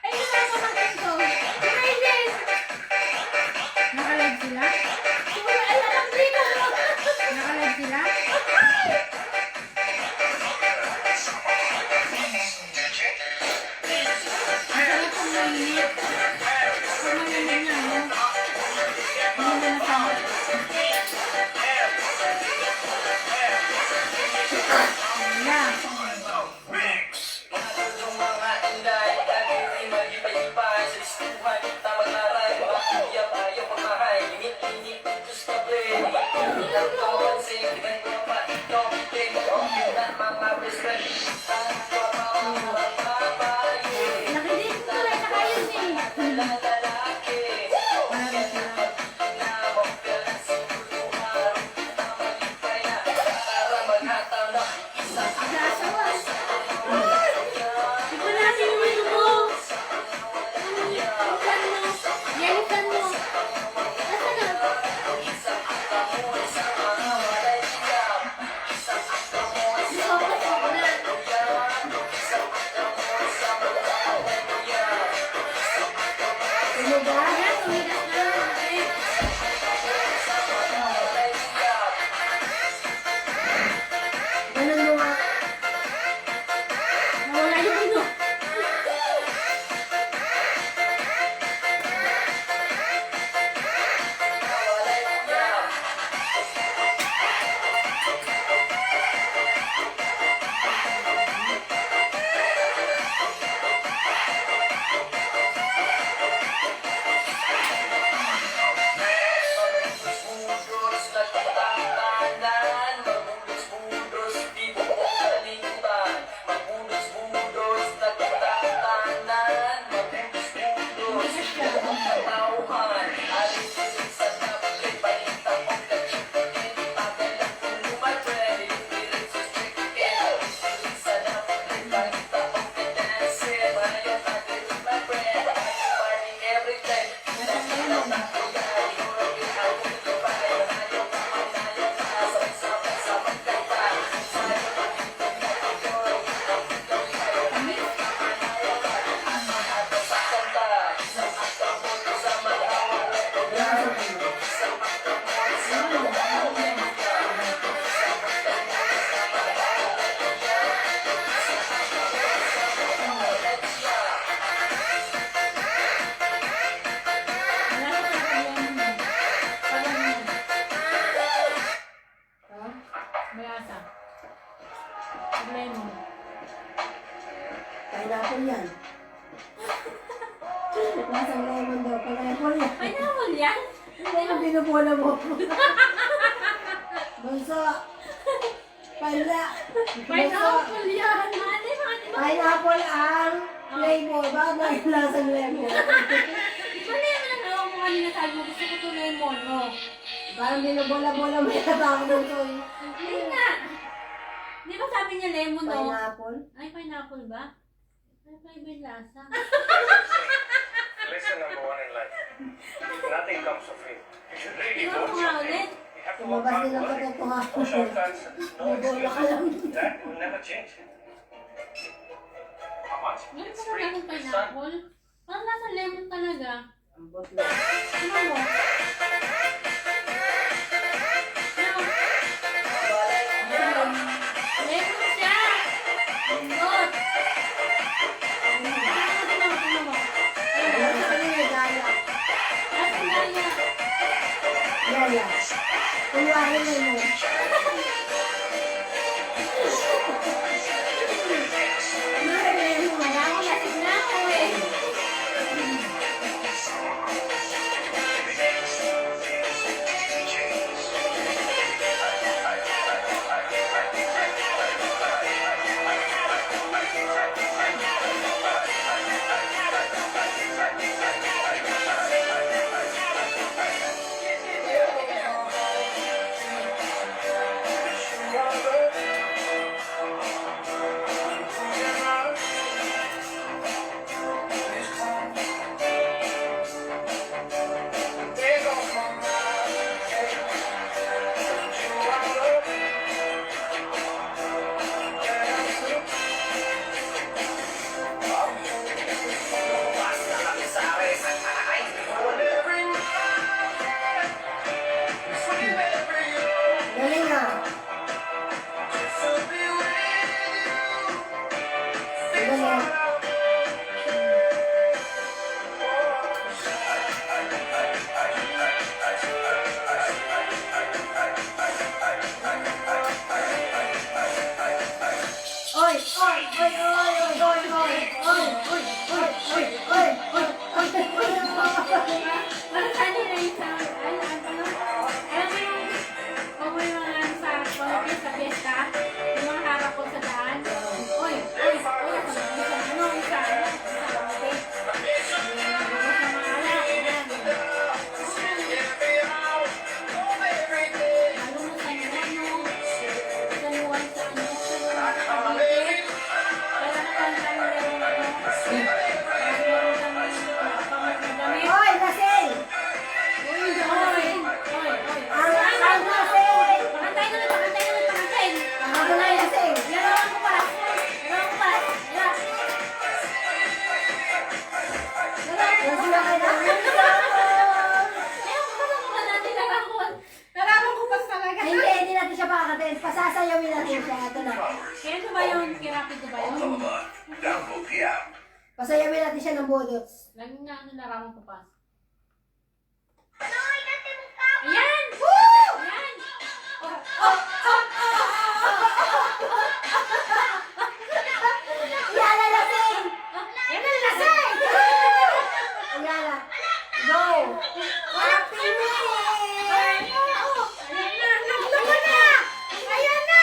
Speaker 1: Ay, yun ang pamangkin ko. Amazing. Nakalive sila? Wala, ay, alam din ako. Nakalive sila? Masarap ang mainit. Kung malamig na, no? Hindi na nasama. Wala. Nakinig ko na kayo eh. Marami sila. Asa-asa
Speaker 5: Lemon.
Speaker 2: Pineapple yan. Lasang lemon daw. Pineapple yan.
Speaker 5: Pineapple yan?
Speaker 2: Hindi na binubola mo. Bunso. Pala. Bunso.
Speaker 5: Pineapple yan. Mali, bakit ba?
Speaker 2: Pineapple ang flavor. Bakit na yung lasang lemon?
Speaker 5: Di ba lemon ang hawak mo kanina? Sabi mo gusto ko to lemon. Oh.
Speaker 2: Parang binubola-bola mo yung tao ng to.
Speaker 5: Hindi nga. Di ba sabi niya lemon, no?
Speaker 2: Pineapple.
Speaker 5: Ay, pineapple ba? Ay, pa iba yung lasa.
Speaker 6: Listen, number one in life. Nothing comes of free. You should really
Speaker 5: Tingnan
Speaker 6: go
Speaker 5: mo nga ulit.
Speaker 6: You have to work
Speaker 2: Lumabas
Speaker 6: hard
Speaker 2: din ang
Speaker 6: for it.
Speaker 2: katotohanan.
Speaker 6: Sometimes no
Speaker 2: May bola ka lang.
Speaker 6: excuse. That will never change. How much?
Speaker 5: Ganun
Speaker 6: It's
Speaker 5: pa
Speaker 6: free.
Speaker 5: lang ng
Speaker 6: It's fun.
Speaker 5: pineapple. Parang nasa lemon talaga.
Speaker 2: Ambot na.
Speaker 5: Ano mo? Lemon siya! Bundot! Tingnan mo.
Speaker 2: Ano sa kanila yung gala?
Speaker 5: Nasa kaya.
Speaker 2: Yaya. Kunwari na mo.
Speaker 5: Wala akong lasing na ako eh.
Speaker 2: Galing ah. Galing. Oy, oy, oy, oy, oy, oy, oy, oy, oy, oy, oy, oy, oy,
Speaker 5: Parang kanina yung sa, ano, alam mo yung, kung may mga sa pamilya sa fiesta, yung mga harap ko sa daan, oy, oy, oy, ako na, ano, isa, pamilya, sa mga alak, yan. Malumusan yung ano, saluan sa ano, sa pamilya, kaya naman tayo yung ano, meron kami pamagdamit.
Speaker 2: oy, lasing!
Speaker 5: Oy, oy, oy.
Speaker 2: Ang lasing!
Speaker 5: Pakantay na lang, pakantay.
Speaker 2: Ako na yung lasing!
Speaker 5: Lalawan ko pa. Lalawan ko pa. Lalawan.
Speaker 2: Yung sila kayo ng
Speaker 5: Ayaw ko pa sa natin lalawan. Lalawan ko pa talaga.
Speaker 2: hindi natin siya pakakatin. Pasasayawin natin siya. Ito na.
Speaker 5: Kaya ito ba yun? Kirapid ko ba yun?
Speaker 6: Download the app.
Speaker 2: Pasayawin natin siya ng bodots.
Speaker 5: Lagi nga ano larawan ko pa. Ayan! Ayan!
Speaker 2: Yala, lasing!
Speaker 5: Ayan na lasing!
Speaker 2: Yala. Go! Happy minute!
Speaker 5: Ayan na! Naglaban na! Ayan na!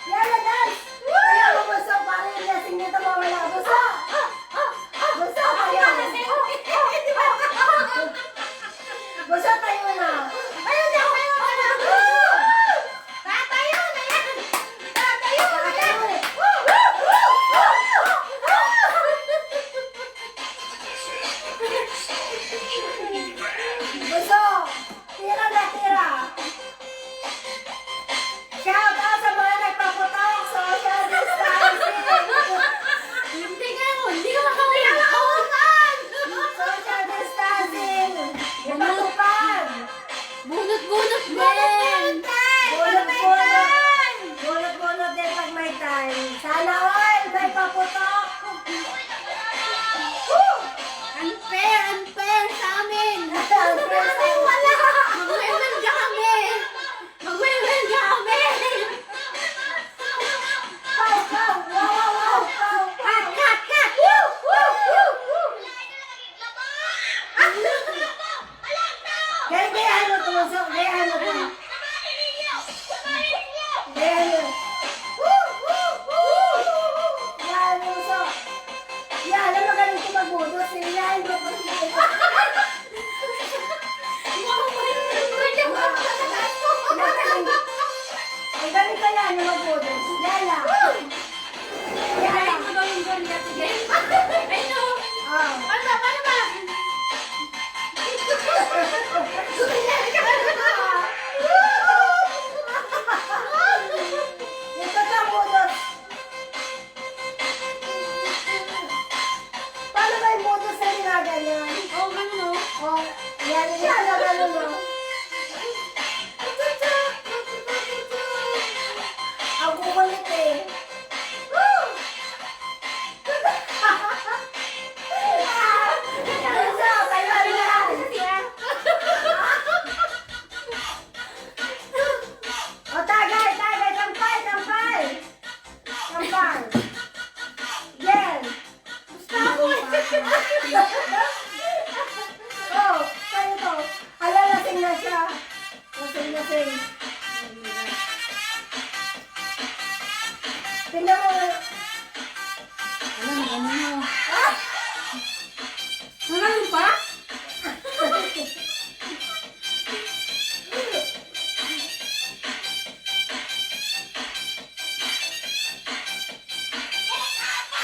Speaker 2: Yala, dance! Kaya mo gusto para yung lasing nito mawala. Gusto! Gusto kayo! Gusto tayo na!
Speaker 5: Ayun na! Ayun na!
Speaker 2: Yan. Woo! Woo! Woo! Yan, puso. Yan, alam magaling ko magbudos. Yan, magbudos. Ang galing ka yan, yung magbudos. Yan lang. Yan lang.
Speaker 5: I know.
Speaker 2: Ah.
Speaker 5: Paano ba? Paano ba?
Speaker 2: Ito ka, budos. Paano ba yung budos na ginaganyan?
Speaker 5: Oh, ano?
Speaker 2: Oh, yan, yan, gano'n mo. Ang kukulit eh. Woo! Puso, tayo yan. O, tagay, tagay, tampay, tampay. Tampay. Jen. Gusto ako Oh, tayo to. Hala, lasing na siya. Lasing, lasing. Tingnan mo.
Speaker 5: Ano mo?
Speaker 2: Ah!
Speaker 5: Ano pa?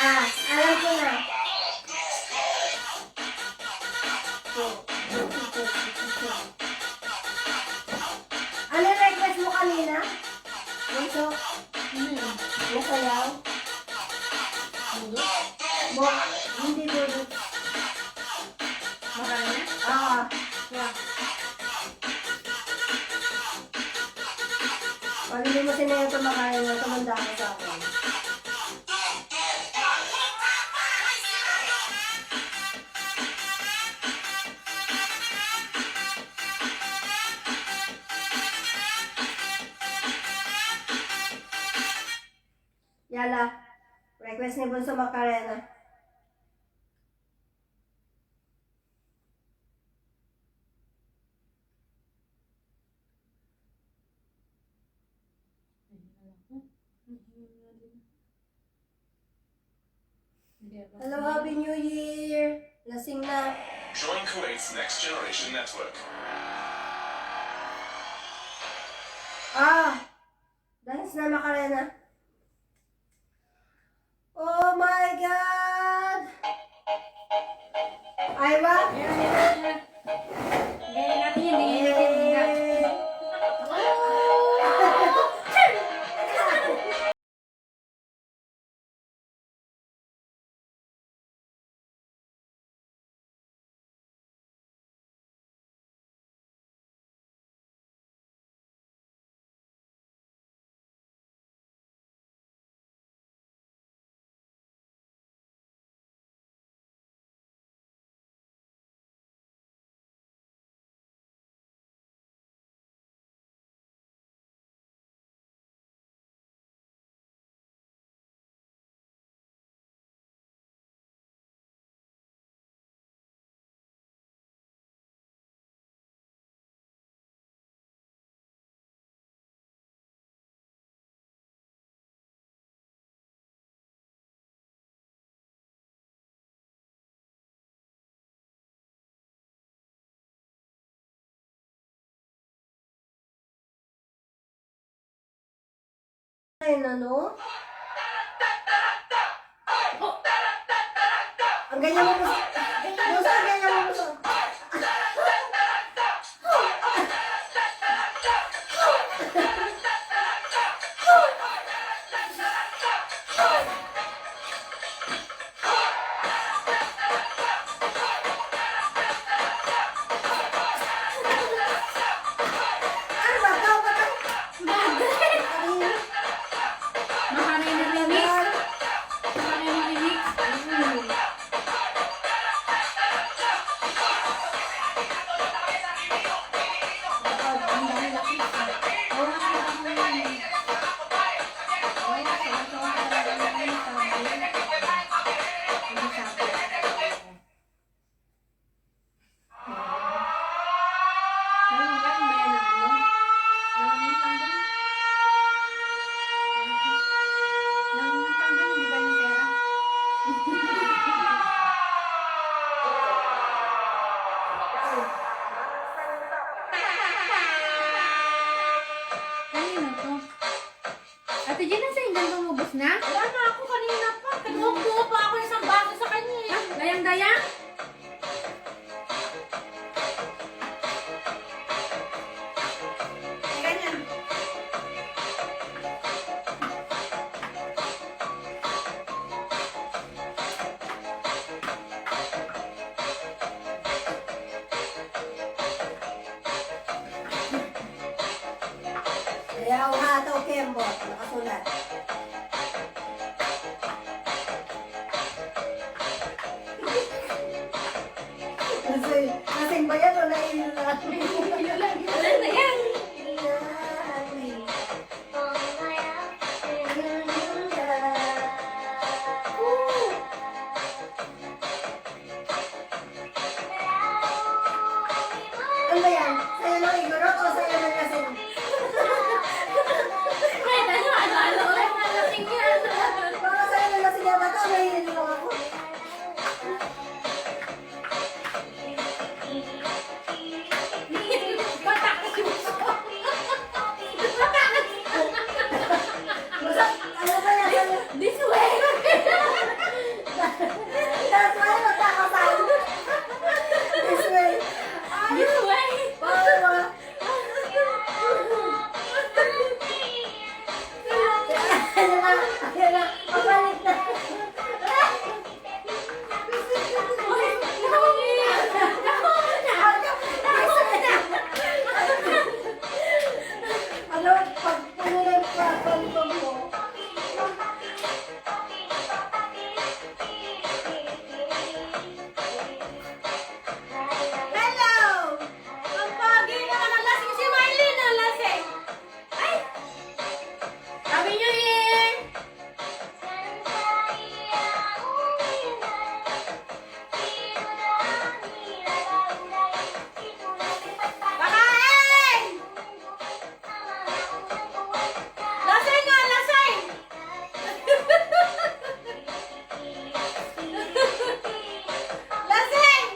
Speaker 2: Ah, alam ko na. Ano request mo kanina? Bunso? Masayaw? Bo, hindi budot.
Speaker 5: Makarena?
Speaker 2: Ah,
Speaker 5: Yeah.
Speaker 2: pag hindi mo sinayaw ito makain na, tumanda ka sa akin. Yala, request ni Bunso Macarena. Hello, Happy New Year! Lasing na.
Speaker 3: Join Kuwait's Next Generation Network.
Speaker 2: Ah! Dance na Macarena. Oh my God! Aywa?
Speaker 5: Gaya natin yan, gaya natin.
Speaker 2: Ayun, ano? Ang ganyan mo po. Bunso, ang ganyan mo po. Ano ba? Ikaw ba?
Speaker 5: Makarena remix. Makarena remix. Ate Jen, nasa hinggan lumubos na?
Speaker 1: Wala na ako kanina pa. Nagmukuha pa ako ng isang baso sa kanya eh.
Speaker 5: Dayang-dayang?
Speaker 2: Ganyan. Kaya ako hataw kembot, nakasulat. Nasing ba yan o naiilan?
Speaker 5: Dayang-dayang.
Speaker 2: Ano ba yan? Sa'yo ng igorot o sa'yo ng lasing?
Speaker 5: Kahit ano ulit na lasing yan.
Speaker 2: Baka sa'yo ng lasing yan ba ito? Nahihilo lang ako.
Speaker 5: Patakas yung gusto.
Speaker 2: Basta, ano ba yan? Sa'yo?
Speaker 5: This way.
Speaker 2: That's why magkakasal. This way.
Speaker 5: This way.
Speaker 2: Paano ba? Ano na? Ayan na. Pabalik na. Ano? Pag pumulan pa, pag mo.
Speaker 1: Hello! Ang pogi naman ang lasing si Mylene ang lasing. Ay!
Speaker 5: Happy New Year!
Speaker 1: Pakain! Lasing nga, lasing! Lasing!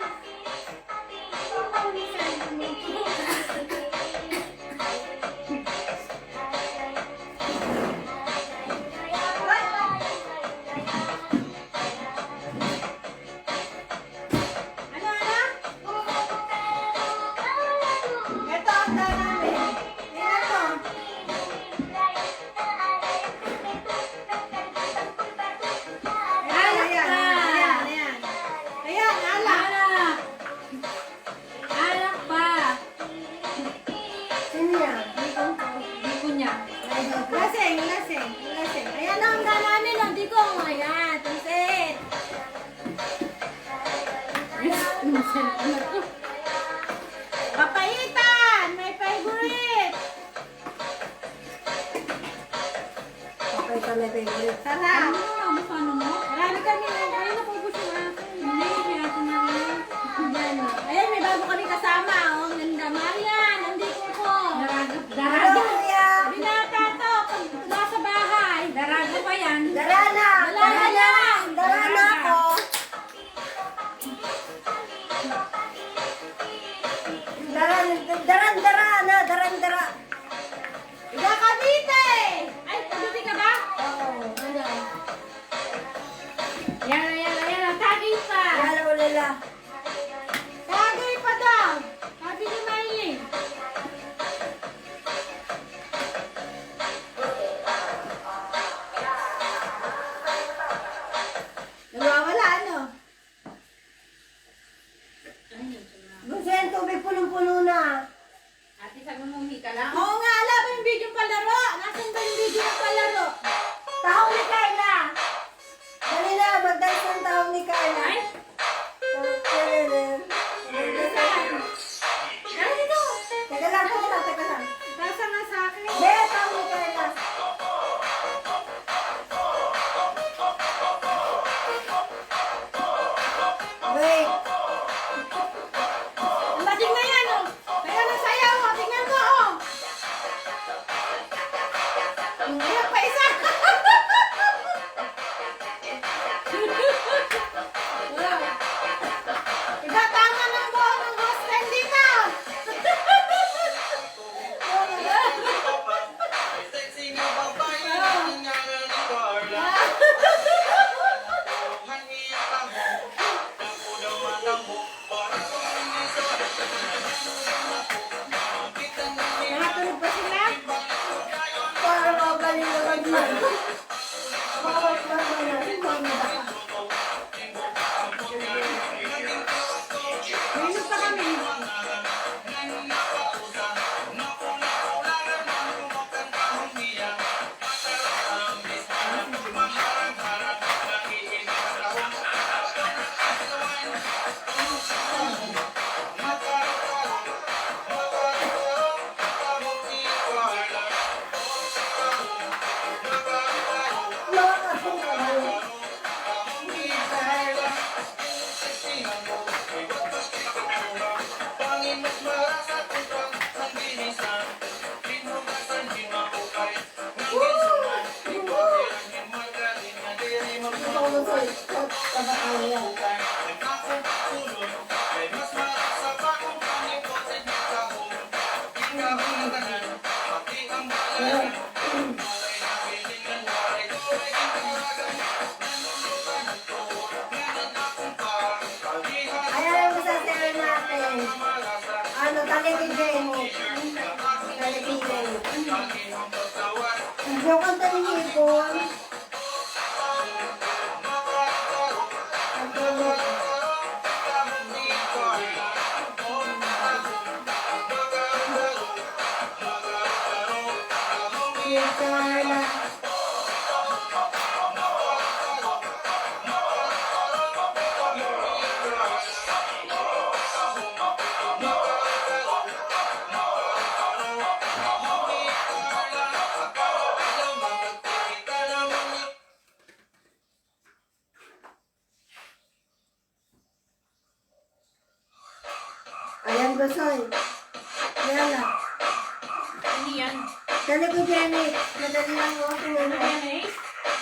Speaker 1: Ano, ano? Ito ang daan namin. Tingnan mo. Ayan, ayan, ayan, ayan. Ayan, ala.
Speaker 5: Alak! Alak pa!
Speaker 2: Sino yan?
Speaker 5: Hindi ko niya.
Speaker 1: Lasing, lasing, lasing. Ayan ang daan namin, ang digong. Ayan, tunsit. Papaitan, my favorite.
Speaker 2: Okay ka na, baby.
Speaker 1: Sarap.
Speaker 5: Ano paano mo?
Speaker 1: Marami kami. Ayun, napubos yung akin.
Speaker 5: Hindi, kaya ko na rin.
Speaker 1: Yan. Ayan, may bago kami kasama. Oh, ang ganda. Marian, nandito ko.
Speaker 5: Daraga.
Speaker 2: Ano,
Speaker 5: Daraga.
Speaker 2: kuya?
Speaker 1: Binata to, pag nasa bahay.
Speaker 5: Daraga pa yan.
Speaker 2: Darana!
Speaker 1: Darana!
Speaker 2: Darana ako! Darana! Darandara!
Speaker 1: Iga Cavite! Ay, Cavite ka ba?
Speaker 2: Oo.
Speaker 5: Yan, yan, yan. Taging pa.
Speaker 2: Lala ulala.
Speaker 1: Tagay pa daw. Sabi ni Miley. Nawawala, ano?
Speaker 2: Gusto yan, tubig punong-puno na.
Speaker 5: Ate, sabi mo, hindi ka lang.
Speaker 1: Oo nga, alam mo yung video palaro. Nasaan ba yung video ng palaro?
Speaker 2: Tao ni Carla! Dali na, magdayos ng tao ni Carla.
Speaker 5: Ay,
Speaker 2: Kaya galing naman man. Bawat naman na rin mga daka.
Speaker 5: Minus pa kami.
Speaker 2: Mga kasong kamay. Ito ko sa ikot. Tabakang yan. Ayan ang masasayaw natin. Ano, taliki Jenny. Taliki Jenny. Yung kanta ni Hipon. Gitana. Ayan, Gusoy. Ayan na.
Speaker 5: Ano yan?
Speaker 2: Dali ko, Jenny. Madali lang ako.
Speaker 5: Ano yan eh?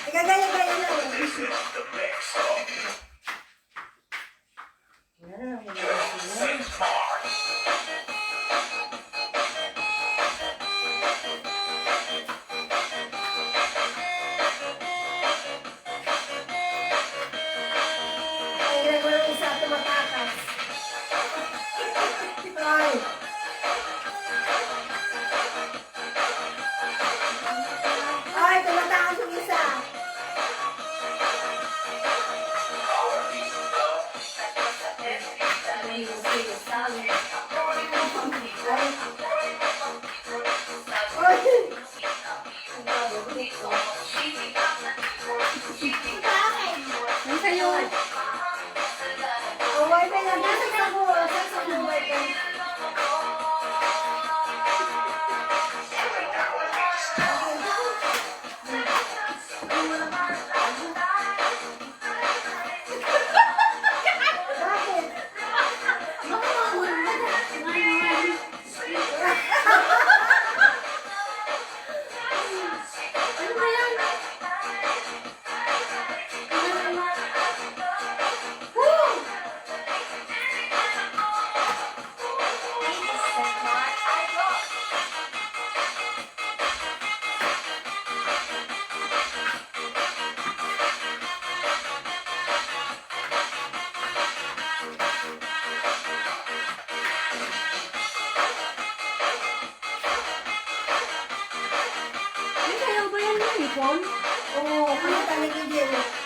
Speaker 2: Ikagaya-gaya lang. Ay, ginagawa ng isa tumatakas. Ay. Ay, tumatakas yung isa. Ay.
Speaker 5: Ano sa'yo?
Speaker 2: Ang wifi na nasa sa buo. Sa yung wifi. Bakit?
Speaker 5: Ano ba yan? Ano sa'yo ba yan yung uniform?
Speaker 2: Oo, kaya talaga din.